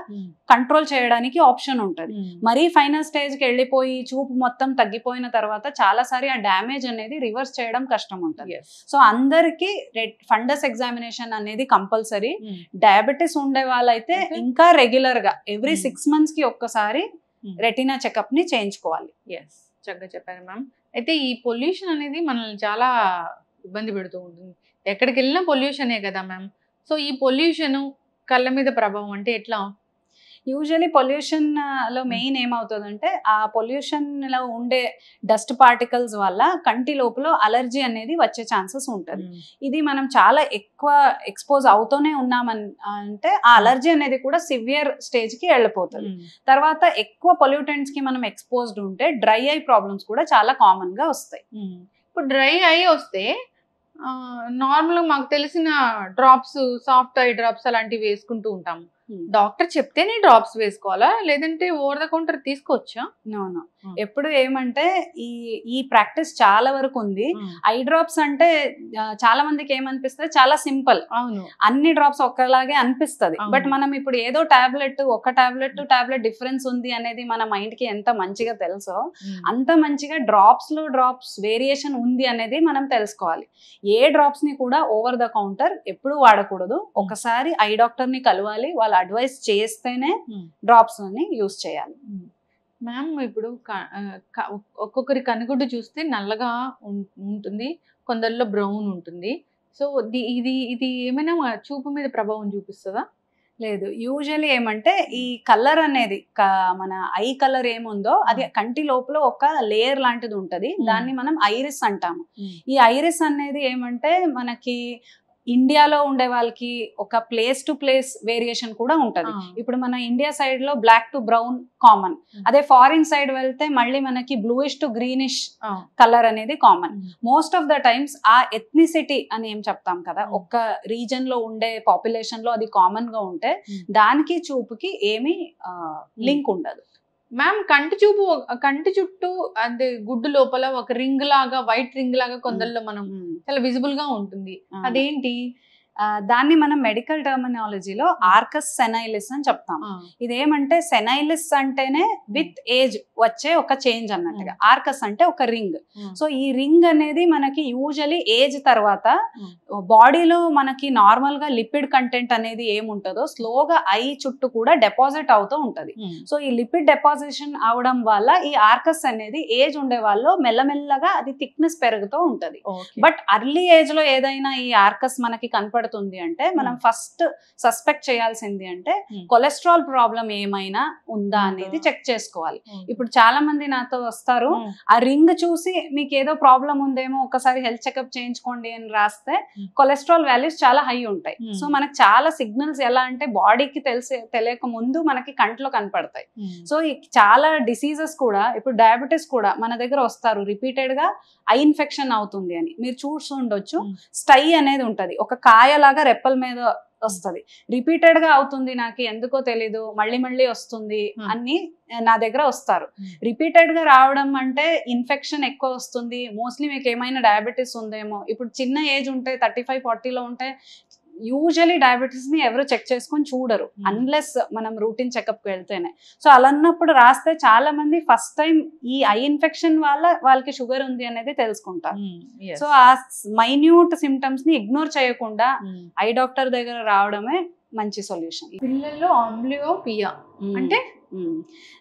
కంట్రోల్ చేయడానికి ఆప్షన్ ఉంటుంది. మరీ ఫైనల్ స్టేజ్ కి వెళ్ళిపోయి చూపు మొత్తం తగ్గిపోయిన తర్వాత చాలా సారి ఆ డ్యామేజ్ అనేది రివర్స్ చేయడం కష్టం ఉంటుంది. సో అందరికి ఫండస్ ఎగ్జామినేషన్ అనేది కంపల్సరీ. డయాబెటిస్ ఉండే వాళ్ళైతే ఇంకా రెగ్యులర్ గా ఎవ్రీ 6 months కి ఒక్కసారి రెటినా చెకప్ ని చేయించుకోవాలి. చక్కగా చెప్పారు మ్యామ్. అయితే ఈ పొల్యూషన్ అనేది మనల్ని చాలా ఇబ్బంది పెడుతూ ఉంటుంది, ఎక్కడికి వెళ్ళినా పొల్యూషనే కదా మ్యామ్. సో ఈ పొల్యూషన్ కళ్ళ మీద ప్రభావం అంటే ఎట్లా? యూజువలీ పొల్యూషన్ లో మెయిన్ ఏమవుతుందంటే ఆ పొల్యూషన్ లో ఉండే డస్ట్ పార్టికల్స్ వల్ల కంటి లోపల అలర్జీ అనేది వచ్చే ఛాన్సెస్ ఉంటుంది. ఇది మనం చాలా ఎక్కువ ఎక్స్పోజ్ అవుతూనే ఉన్నామని అంటే ఆ అలర్జీ అనేది కూడా సివియర్ స్టేజ్ కి వెళ్ళిపోతుంది. తర్వాత ఎక్కువ పొల్యూటెంట్స్ కి మనం ఎక్స్పోజ్డ్ ఉంటే డ్రై ఐ ప్రాబ్లమ్స్ కూడా చాలా కామన్ గా వస్తాయి. ఇప్పుడు డ్రై ఐ వస్తే నార్మల్ మాకు తెలిసిన డ్రాప్స్, సాఫ్ట్ ఐ డ్రాప్స్ అలాంటివి వేసుకుంటూ ఉంటాము. డాక్టర్ చెప్తేనే డ్రాప్స్ వేసుకోవాలా, లేదంటే ఓవర్ ద కౌంటర్ తీసుకోవచ్చా? నో, ఎప్పుడు ఏమంటే ఈ ప్రాక్టీస్ చాలా వరకు ఉంది. ఐ డ్రాప్స్ అంటే చాలా మందికి ఏమనిపిస్తుంది, చాలా సింపుల్, అవును అన్ని డ్రాప్స్ ఒక్కలాగే అనిపిస్తుంది. బట్ మనం ఇప్పుడు ఏదో ఒక టాబ్లెట్ డిఫరెన్స్ ఉంది అనేది మన మైండ్ కి ఎంత మంచిగా తెలుసో అంత మంచిగా డ్రాప్స్ వేరియేషన్ ఉంది అనేది మనం తెలుసుకోవాలి. ఏ డ్రాప్స్ ని కూడా ఓవర్ ద కౌంటర్ ఎప్పుడు వాడకూడదు. ఒకసారి ఐ డాక్టర్ ని కలవాలి, వాళ్ళు అడ్వైస్ చేస్తేనే డ్రాప్స్ ని యూస్ చేయాలి. మ్యామ్, ఇప్పుడు ఒక్కొక్కరి కనుగుడ్డు చూస్తే నల్లగా ఉంటుంది, కొందరిలో బ్రౌన్ ఉంటుంది. సో ఇది ఏమైనా చూపు మీద ప్రభావం చూపిస్తుందా? లేదు, యూజువల్లీ ఏమంటే ఈ కలర్ అనేది మన ఐ కలర్ ఏముందో అది కంటి లోపల ఒక లేయర్ లాంటిది ఉంటది, దాన్ని మనం ఐరిస్ అంటాము. ఈ ఐరిస్ అనేది ఏమంటే మనకి ఇండియాలో ఉండే వాళ్ళకి ఒక ప్లేస్ టు ప్లేస్ వేరియేషన్ కూడా ఉంటది. ఇప్పుడు మన ఇండియా సైడ్ లో బ్లాక్ టు బ్రౌన్ కామన్, అదే ఫారిన్ సైడ్ వెళ్తే మళ్ళీ మనకి బ్లూయిష్ టు గ్రీనిష్ కలర్ అనేది common. Most of the times ఆ ఎథ్నిసిటీ అని ఏం చెప్తాం కదా, ఒక్క రీజన్ లో ఉండే పాపులేషన్ లో అది కామన్ గా ఉంటే దానికి చూపుకి ఏమీ లింక్ ఉండదు. మ్యామ్, కంటి చుట్టూ అంటే గుడ్డు లోపల ఒక రింగ్ లాగా, వైట్ రింగ్ లాగా కొందరిలో మనం చాలా విజిబుల్ గా ఉంటుంది, అదేంటి? దాన్ని మనం మెడికల్ టర్మినాలజీలో ఆర్కస్ సెనైలిస్ అని చెప్తాం. ఇదేమంటే సెనైలిస్ అంటేనే విత్ ఏజ్ వచ్చే ఒక చేంజ్ అన్నట్టుగా, ఆర్కస్ అంటే ఒక రింగ్. సో ఈ రింగ్ అనేది మనకి యూజువలీ ఏజ్ తర్వాత బాడీలో మనకి నార్మల్ గా లిపిడ్ కంటెంట్ అనేది ఏముంటుందో స్లోగా ఐ చుట్టూ కూడా డిపాజిట్ అవుతూ ఉంటది. సో ఈ లిపిడ్ డిపాజిషన్ అవడం వల్ల ఈ ఆర్కస్ అనేది ఏజ్ ఉండే వాళ్ళు మెల్లమెల్లగా అది థిక్నెస్ పెరుగుతూ ఉంటది. బట్ అర్లీ ఏజ్ లో ఏదైనా ఈ ఆర్కస్ మనకి కనపడుతుంది అంటే మనం ఫస్ట్ సస్పెక్ట్ చేయాల్సింది అంటే కొలెస్ట్రాల్ ప్రాబ్లం ఏమైనా ఉందా అనేది చెక్ చేసుకోవాలి. ఇప్పుడు చాలా మంది నాతో వస్తారు, ఆ రింగ్ చూసి మీకు ఏదో ప్రాబ్లం ఉందేమో ఒకసారి హెల్త్ చెకప్ చేయించుకోండి అని రాస్తే కొలెస్ట్రాల్ వాల్యూస్ చాలా హై ఉంటాయి. సో మనకు చాలా సిగ్నల్స్ ఎలా అంటే బాడీకి తెలియక ముందు మనకి కంట్లో కనపడతాయి. సో చాలా డిసీజెస్ కూడా, ఇప్పుడు డయాబెటీస్ కూడా మన దగ్గర వస్తారు రిపీటెడ్ గా ఐ ఇన్ఫెక్షన్ అవుతుంది అని. మీరు చూస్తుండొచ్చు, స్టై అనేది ఉంటది, ఒక కాయలాగా రెప్పల మీద వస్తుంది, రిపీటెడ్ గా అవుతుంది, నాకు ఎందుకో తెలీదు, మళ్ళీ మళ్ళీ వస్తుంది అని నా దగ్గర వస్తారు. రిపీటెడ్ గా రావడం అంటే ఇన్ఫెక్షన్ ఎక్కువ వస్తుంది, మోస్ట్లీ మీకు ఏమైనా డయాబెటీస్ ఉందేమో. ఇప్పుడు చిన్న ఏజ్ ఉంటే 35-40లో ఉంటే యూజువలీ డయాబెటీస్ ని ఎవరు చెక్ చేసుకొని చూడరు అన్లెస్ మనం రూటీన్ చెకప్ కి వెళ్తేనే. సో అలా అన్నప్పుడు రాస్తే చాలా మంది ఫస్ట్ టైం ఈ ఐ ఇన్ఫెక్షన్ వల్ల వాళ్ళకి షుగర్ ఉంది అనేది తెలుసుకుంటారు. సో ఆ మైన్యూట్ సిమ్టమ్స్ ని ఇగ్నోర్ చేయకుండా ఐ డాక్టర్ దగ్గర రావడమే మంచి సొల్యూషన్. పిల్లల్లో అంబ్లియోపియా అంటే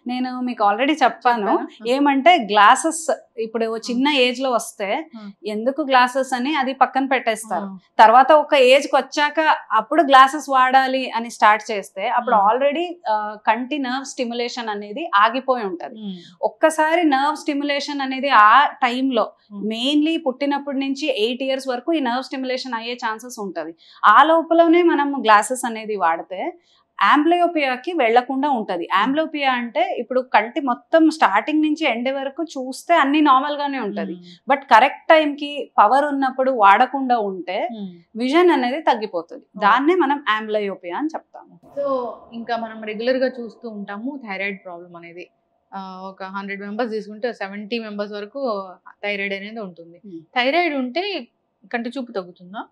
నేను మీకు ఆల్రెడీ చెప్పాను ఏమంటే గ్లాసెస్ ఇప్పుడు చిన్న ఏజ్ లో వస్తే ఎందుకు గ్లాసెస్ అని అది పక్కన పెట్టేస్తారు. తర్వాత ఒక ఏజ్ కి వచ్చాక అప్పుడు గ్లాసెస్ వాడాలి అని స్టార్ట్ చేస్తే అప్పుడు ఆల్రెడీ కంటి నర్వ్ స్టిమ్యులేషన్ అనేది ఆగిపోయి ఉంటది. ఒక్కసారి నర్వ్ స్టిమ్యులేషన్ అనేది ఆ టైంలో మెయిన్లీ పుట్టినప్పటి నుంచి 8 years వరకు ఈ నర్వ్ స్టిమ్యులేషన్ అయ్యే ఛాన్సెస్ ఉంటది. ఆ లోపలనే మనం గ్లాసెస్ అనేది వాడితే ఆంబ్లియోపియాకి వెళ్లకుండా ఉంటది. ఆంబ్లియోపియా అంటే ఇప్పుడు కంటి మొత్తం స్టార్టింగ్ నుంచి ఎండ్ వరకు చూస్తే అన్ని నార్మల్ గానే ఉంటది, బట్ కరెక్ట్ టైం కి పవర్ ఉన్నప్పుడు వాడకుండా ఉంటే విజన్ అనేది తగ్గిపోతుంది. దాన్నే మనం ఆంబ్లియోపియా అని చెప్తాము. సో ఇంకా మనం రెగ్యులర్ గా చూస్తూ ఉంటాము థైరాయిడ్ ప్రాబ్లం అనేది. ఒక 100 members తీసుకుంటే 70 members వరకు థైరాయిడ్ అనేది ఉంటుంది. థైరాయిడ్ ఉంటే కంటి చూపు తగ్గుతుందా?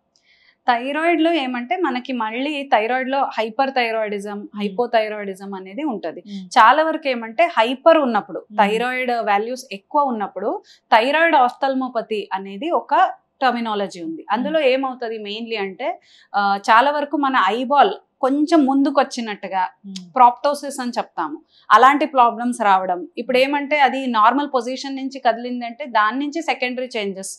థైరాయిడ్ లో ఏమంటే మనకి మళ్ళీ థైరాయిడ్ లో హైపర్ థైరాయిడిజం, హైపోథైరాయిడిజం అనేది ఉంటది. చాలా వరకు ఏమంటే హైపర్ ఉన్నప్పుడు, థైరాయిడ్ వాల్యూస్ ఎక్కువ ఉన్నప్పుడు థైరాయిడ్ ఆఫ్థల్మోపతి అనేది ఒక టర్మినాలజీ ఉంది. అందులో ఏమవుతుంది మెయిన్లీ అంటే చాలా వరకు మన ఐబాల్ కొంచెం ముందుకు వచ్చినట్టుగా ప్రాప్టోసిస్ అని చెప్తాము, అలాంటి ప్రాబ్లమ్స్ రావడం. ఇప్పుడు ఏమంటే అది నార్మల్ పొజిషన్ నుంచి కదిలిందంటే దాని నుంచి secondary changes,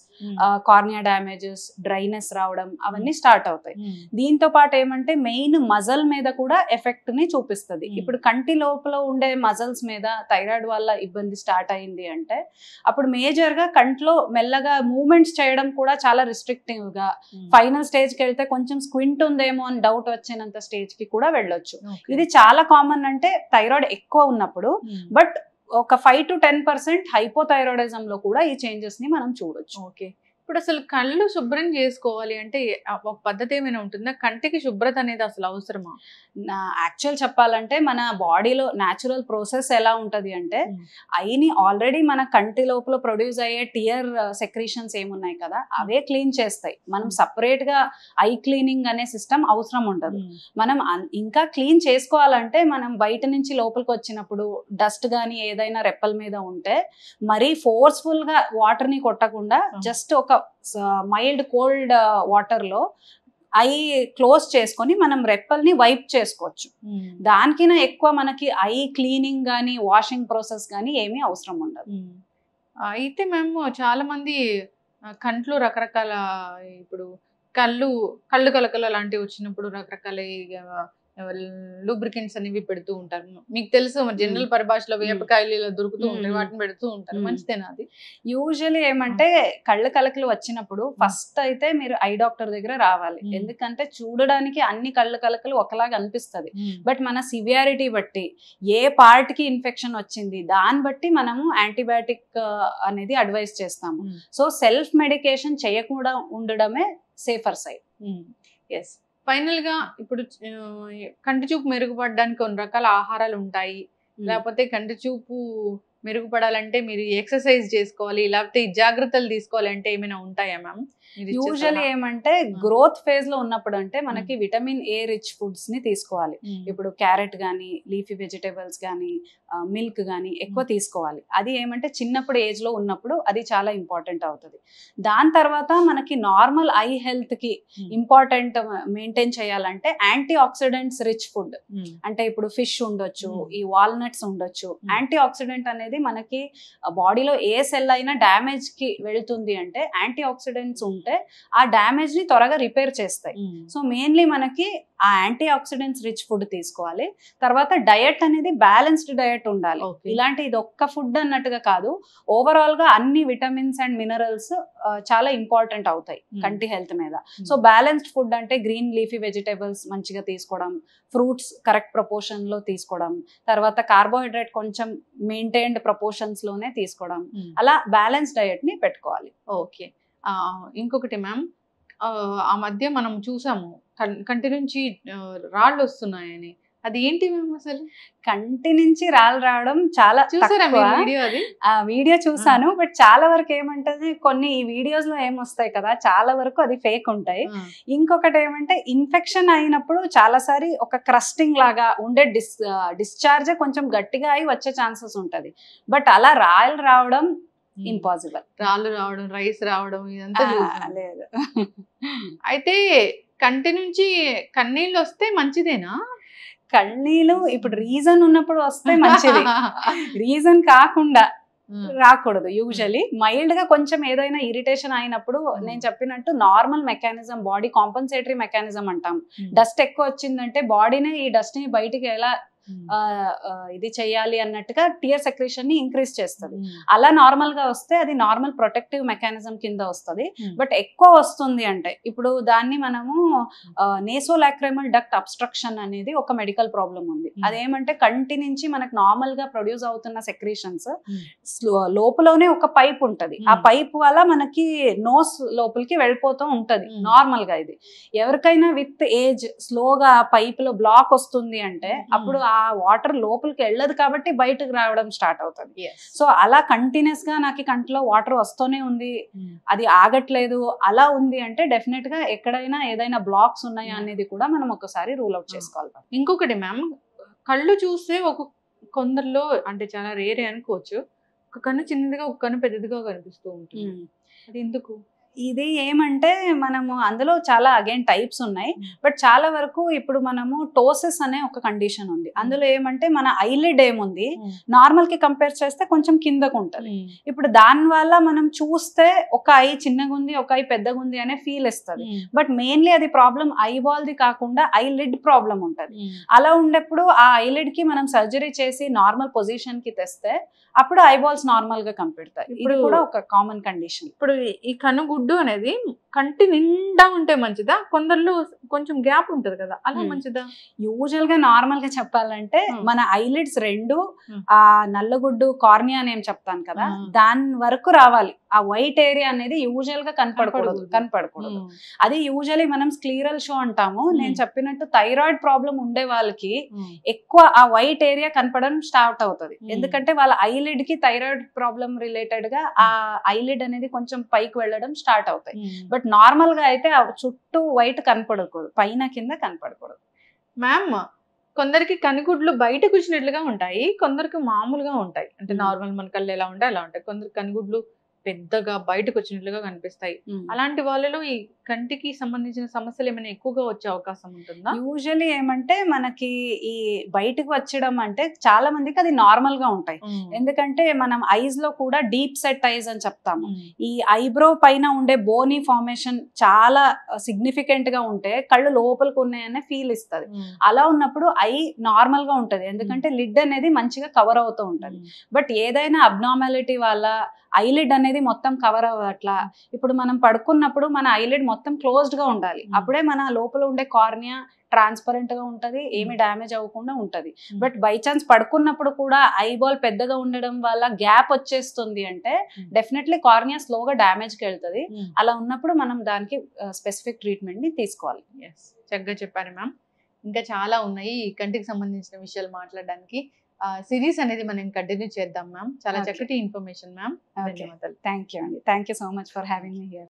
cornea damages, dryness రావడం అవన్నీ స్టార్ట్ అవుతాయి. దీంతో పాటు ఏమంటే మెయిన్ మజల్ మీద కూడా ఎఫెక్ట్ ని చూపిస్తుంది. ఇప్పుడు కంటి లోపల ఉండే మజల్స్ మీద థైరాయిడ్ వల్ల ఇబ్బంది స్టార్ట్ అయింది అంటే అప్పుడు మేజర్ గా కంట్లో మెల్లగా మూవ్మెంట్స్ చేయడం కూడా చాలా రిస్ట్రిక్టివ్ గా, ఫైనల్ స్టేజ్ కి వెళ్తే కొంచెం స్క్వింట్ ఉందేమో అని డౌట్ వచ్చినంత స్టేజ్ కి కూడా వెళ్ళొచ్చు. ఇది చాలా కామన్ అంటే థైరాయిడ్ ఎక్కువ ఉన్నప్పుడు. బట్ ఒక 5 to 10% హైపోథైరాయిడిజం లో కూడా ఈ చేంజెస్ ని మనం చూడొచ్చు. ఓకే, ఇప్పుడు అసలు కళ్ళు శుభ్రం చేసుకోవాలి అంటే ఒక పద్ధతి ఏమైనా ఉంటుందా? కంటికి శుభ్రత అనేది అసలు అవసరమా? యాక్చువల్ చెప్పాలంటే మన బాడీలో న్యాచురల్ ప్రాసెస్ ఎలా ఉంటది అంటే ఐని ఆల్రెడీ మన కంటి లోపల ప్రొడ్యూస్ అయ్యే టియర్ సెక్రీషన్స్ ఏమున్నాయి కదా అవే క్లీన్ చేస్తాయి. మనం సపరేట్ గా ఐ క్లీనింగ్ అనే సిస్టమ్ అవసరం ఉండదు. మనం ఇంకా క్లీన్ చేసుకోవాలంటే మనం బయట నుంచి లోపలికి వచ్చినప్పుడు డస్ట్ గానీ ఏదైనా రెప్పల మీద ఉంటే మరీ ఫోర్స్ఫుల్ గా వాటర్ ని కొట్టకుండా జస్ట్ ఒక మైల్డ్ కోల్డ్ వాటర్ లో ఐ క్లోజ్ చేసుకొని మనం రెప్పల్ని వైప్ చేసుకోవచ్చు. దానికైనా ఎక్కువ మనకి ఐ క్లీనింగ్ కానీ వాషింగ్ ప్రాసెస్ కానీ ఏమీ అవసరం ఉండదు. అయితే మేము చాలా మంది కంట్లో రకరకాల ఇప్పుడు కళ్ళు కలకల లాంటివి వచ్చినప్పుడు రకరకాల లూబ్రికెంట్స్ అనేవి పెడుతూ ఉంటారు. మీకు తెలుసు జనరల్ పరిభాషలో వేపకాయలు ఇలా దొరుకుతూ ఉంటాయి, వాటిని పెడుతూ ఉంటారు. మంచిదేనా అది? యూజువల్లీ ఏమంటే కళ్ళ కలకలు వచ్చినప్పుడు ఫస్ట్ అయితే మీరు ఐ డాక్టర్ దగ్గర రావాలి. ఎందుకంటే చూడడానికి అన్ని కళ్ళ కలకలు ఒకలాగా అనిపిస్తుంది, బట్ మన సివియారిటీ బట్టి ఏ పార్ట్ కి ఇన్ఫెక్షన్ వచ్చింది దాన్ని బట్టి మనము యాంటీబయాటిక్ అనేది అడ్వైస్ చేస్తాము. సో సెల్ఫ్ మెడికేషన్ చేయకుండా ఉండడమే సేఫర్ సైడ్. ఎస్, ఫైనల్ గా ఇప్పుడు కంటి చూపు మెరుగుపడడానికి కొన్ని రకాల ఆహారాలు ఉంటాయి, లేకపోతే కంటి చూపు మెరుగుపడాలంటే మీరు ఎక్సర్సైజ్ చేసుకోవాలి, లేకపోతే జాగ్రత్తలు తీసుకోవాలి అంటే ఏమైనా ఉంటాయా మ్యామ్? యూజువల్లీ ఏమంటే గ్రోత్ ఫేజ్ లో ఉన్నప్పుడు అంటే మనకి విటమిన్ ఏ రిచ్ ఫుడ్స్ ని తీసుకోవాలి. ఇప్పుడు క్యారెట్ గానీ, లీఫీ వెజిటేబుల్స్ గానీ, మిల్క్ గానీ ఎక్కువ తీసుకోవాలి. అది ఏమంటే చిన్నప్పుడు ఏజ్ లో ఉన్నప్పుడు అది చాలా ఇంపార్టెంట్ అవుతుంది. దాని తర్వాత మనకి నార్మల్ ఐ హెల్త్ కి ఇంపార్టెంట్ మెయింటైన్ చేయాలంటే యాంటీ ఆక్సిడెంట్స్ రిచ్ ఫుడ్ అంటే ఇప్పుడు ఫిష్ ఉండొచ్చు, ఈ వాల్నట్స్ ఉండొచ్చు. యాంటీ ఆక్సిడెంట్ అనేది మనకి బాడీలో ఏ సెల్ అయినా డ్యామేజ్ కి వెళ్తుంది అంటే యాంటీ ఆక్సిడెంట్స్ ఉంటే ఆ డ్యామేజ్ ని త్వరగా రిపేర్ చేస్తాయి. సో మెయిన్లీ మనకి ఆ యాంటీ ఆక్సిడెంట్స్ రిచ్ ఫుడ్ తీసుకోవాలి. తర్వాత డయట్ అనేది బ్యాలెన్స్డ్ డయట్ ఉండాలి. ఇలాంటి ఇది ఒక్క ఫుడ్ అన్నట్టుగా కాదు, ఓవరాల్ గా అన్ని విటమిన్స్ అండ్ మినరల్స్ చాలా ఇంపార్టెంట్ అవుతాయి కంటి హెల్త్ మీద. సో బ్యాలెన్స్డ్ ఫుడ్ అంటే గ్రీన్ లీఫీ వెజిటేబుల్స్ మంచిగా తీసుకోవడం, ఫ్రూట్స్ కరెక్ట్ ప్రపోర్షన్ లో తీసుకోవడం, తర్వాత కార్బోహైడ్రేట్ కొంచెం మెయింటైన్డ్ ప్రపోర్షన్స్ లోనే తీసుకోవడం, అలా బ్యాలెన్స్ డయట్ ని పెట్టుకోవాలి. ఓకే. ఇంకొకటి మ్యామ్, ఆ మధ్య మనం చూసాము కంటి నుంచి రాళ్ళు వస్తున్నాయని, అది ఏంటి మ్యామ్ అసలు? కంటి నుంచి రాళ్ళు రావడం చాలా చూసారా వీడియో? అది ఆ వీడియో చూసాను, బట్ చాలా వరకు ఏమంటది కొన్ని ఈ వీడియోస్ లో ఏమొస్తాయి కదా, చాలా వరకు అది ఫేక్ ఉంటాయి. ఇంకొకటి ఏమంటే ఇన్ఫెక్షన్ అయినప్పుడు చాలాసారి ఒక క్రస్టింగ్ లాగా ఉండే డిశ్చార్జ్ కొంచెం గట్టిగా అయి వచ్చే ఛాన్సెస్ ఉంటది. బట్ అలా రాళ్ళు రావడం ఇంపాసిబుల్. రాళ్ళు రావడం, రైస్ రావడం ఇదంతా లేదు. అయితే కంటి నుంచి కన్నీళ్ళు వస్తే మంచిదేనా? కన్నీళ్ళు ఇప్పుడు రీజన్ ఉన్నప్పుడు వస్తే మంచిది, రీజన్ కాకుండా రాకూడదు. యూజువల్లీ మైల్డ్ గా కొంచెం ఏదైనా ఇరిటేషన్ అయినప్పుడు నేను చెప్పినట్టు normal mechanism, body compensatory mechanism అంటాం. డస్ట్ ఎక్కువ వచ్చిందంటే బాడీనే ఈ డస్ట్ ని బయటికి ఎలా ఇది చెయ్యాలి అన్నట్టుగా టియర్ సెక్రేషన్ ని ఇంక్రీజ్ చేస్తుంది. అలా నార్మల్ గా వస్తే అది నార్మల్ ప్రొటెక్టివ్ మెకానిజం కింద వస్తుంది. బట్ ఎక్కువ వస్తుంది అంటే ఇప్పుడు దాన్ని మనము నేసోలాక్రైమల్ డక్ట్ అబ్స్ట్రక్షన్ అనేది ఒక మెడికల్ ప్రాబ్లం ఉంది. అదేమంటే కంటి నుంచి మనకు నార్మల్ గా ప్రొడ్యూస్ అవుతున్న సెక్రేషన్స్ లోపలనే ఒక పైప్ ఉంటది. ఆ పైప్ వల్ల మనకి నోస్ లోపలికి వెళ్ళిపోతూ ఉంటది నార్మల్ గా. ఇది ఎవరికైనా విత్ ఏజ్ స్లోగా పైప్ లో బ్లాక్ వస్తుంది అంటే అప్పుడు ఆ వాటర్ లోపలికి వెళ్ళదు కాబట్టి బయటకు రావడం స్టార్ట్ అవుతుంది. సో అలా కంటిన్యూస్ గా నాకు కంట్లో వాటర్ వస్తూనే ఉంది, అది ఆగట్లేదు, అలా ఉంది అంటే డెఫినెట్ గా ఎక్కడైనా ఏదైనా బ్లాక్స్ ఉన్నాయా అనేది కూడా మనం ఒకసారి రూల్ అవుట్ చేసుకోవాలి. ఇంకొకటి మ్యామ్, కళ్ళు చూస్తే కొందరిలో అంటే చాలా రేరే అనుకోవచ్చు, ఒక కన్ను చిన్నదిగా ఒక కన్ను పెద్దదిగా కనిపిస్తూ ఉంటుంది. అది ఎందుకు? ఇది ఏమంటే మనము అందులో చాలా అగైన్ టైప్స్ ఉన్నాయి. బట్ చాలా వరకు ఇప్పుడు మనము టోసిస్ అనే ఒక కండిషన్ ఉంది. అందులో ఏమంటే మన ఐలిడ్ ఏముంది నార్మల్ కి కంపేర్ చేస్తే కొంచెం కిందకు ఉంటది. ఇప్పుడు దాని వల్ల మనం చూస్తే ఒక ఐ చిన్నగా ఉంది, ఒక ఐ పెద్దగా ఉంది అనే ఫీల్ ఇస్తుంది. బట్ మెయిన్లీ అది ప్రాబ్లం ఐబాల్ ది కాకుండా ఐలిడ్ ప్రాబ్లం ఉంటది. అలా ఉండేప్పుడు ఆ ఐలిడ్ కి మనం సర్జరీ చేసి నార్మల్ పొజిషన్ కి తెస్తే అప్పుడు ఐబాల్స్ నార్మల్ గా కనిపెడతాయి. ఇది కూడా ఒక కామన్ కండిషన్. ఇప్పుడు ఈ కనుగుడ్డు అనేది కంటి నిండా ఉంటే మంచిదా, కొందరిలో కొంచెం గ్యాప్ ఉంటది కదా, అలా మంచిదా? యూజువల్ గా నార్మల్ గా చెప్పాలంటే మన ఐలిడ్స్ రెండు ఆ నల్లగుడ్డు కార్నియా అని ఏం చెప్తాను కదా, దాని వరకు రావాలి. ఆ వైట్ ఏరియా అనేది యూజువల్ గా కనపడకూడదు. అది యూజువల్లీ మనం స్క్లీరల్ షో అంటాము. నేను చెప్పినట్టు థైరాయిడ్ ప్రాబ్లం ఉండే వాళ్ళకి ఎక్కువ ఆ వైట్ ఏరియా కనపడడం స్టార్ట్ అవుతుంది. ఎందుకంటే వాళ్ళ ఐలిడ్ కి థైరాయిడ్ ప్రాబ్లం రిలేటెడ్ గా ఆ ఐలిడ్ అనేది కొంచెం పైకి వెళ్ళడం స్టార్ట్ అవుతాయి. బట్ నార్మల్ గా అయితే చుట్టూ వైట్ కనపడకూడదు, పైన కింద కనపడకూడదు. మ్యామ్, కొందరికి కనుగుడ్లు బయటకు వచ్చినట్లుగా ఉంటాయి, కొందరికి మామూలుగా ఉంటాయి. అంటే నార్మల్ మన కళ్ళు ఎలా ఉంటాయి అలా ఉంటాయి. కొందరికి కనుగుడ్లు పెద్దగా బయటకు వచ్చినట్లుగా కనిపిస్తాయి. అలాంటి వాళ్ళలో ఈ కంటికి సంబంధించిన సమస్యలు ఏమైనా ఎక్కువగా వచ్చే అవకాశం ఉంటుందా? యూజువల్లీ ఏమంటే మనకి ఈ బయటకు వచ్చడం అంటే చాలా మందికి అది నార్మల్ గా ఉంటాయి. ఎందుకంటే మనం ఐస్ లో కూడా డీప్ సెట్ ఐస్ అని చెప్తాము. ఈ ఐబ్రో పైన ఉండే బోనీ ఫార్మేషన్ చాలా సిగ్నిఫికెంట్ గా ఉంటే కళ్ళు లోపలికి ఉన్నాయనే ఫీల్ ఇస్తుంది. అలా ఉన్నప్పుడు ఐ నార్మల్ గా ఉంటది, ఎందుకంటే లిడ్ అనేది మంచిగా కవర్ అవుతూ ఉంటది. బట్ ఏదైనా అబ్నార్మాలిటీ వల్ల ఐలిడ్ అనేది మొత్తం కవర్ అవ్వట్లా, ఇప్పుడు మనం పడుకున్నప్పుడు మన ఐలిడ్ మొత్తం క్లోజ్డ్ గా ఉండాలి, అప్పుడే మన లోపల ఉండే కార్నియా ట్రాన్స్పరెంట్ గా ఉంటది, ఏమి డ్యామేజ్ అవ్వకుండా ఉంటది. బట్ బై ఛాన్స్ పడుకున్నప్పుడు కూడా ఐబాల్ పెద్దగా ఉండడం వల్ల గ్యాప్ వచ్చేస్తుంది అంటే డెఫినెట్లీ కార్నియా స్లోగా డ్యామేజ్ కి వెళ్తుంది. అలా ఉన్నప్పుడు మనం దానికి స్పెసిఫిక్ ట్రీట్మెంట్ ని తీసుకోవాలి. చక్కగా చెప్పారు మ్యామ్. ఇంకా చాలా ఉన్నాయి ఈ కంటికి సంబంధించిన విషయాలు మాట్లాడడానికి. సిరీస్ అనేది మనం కంటిన్యూ చేద్దాం మ్యామ్. చాలా చక్కటి ఇన్ఫర్మేషన్ మ్యామ్. ధన్యవాదాలు. థ్యాంక్ యూ అండి. Thank you so much for having me here.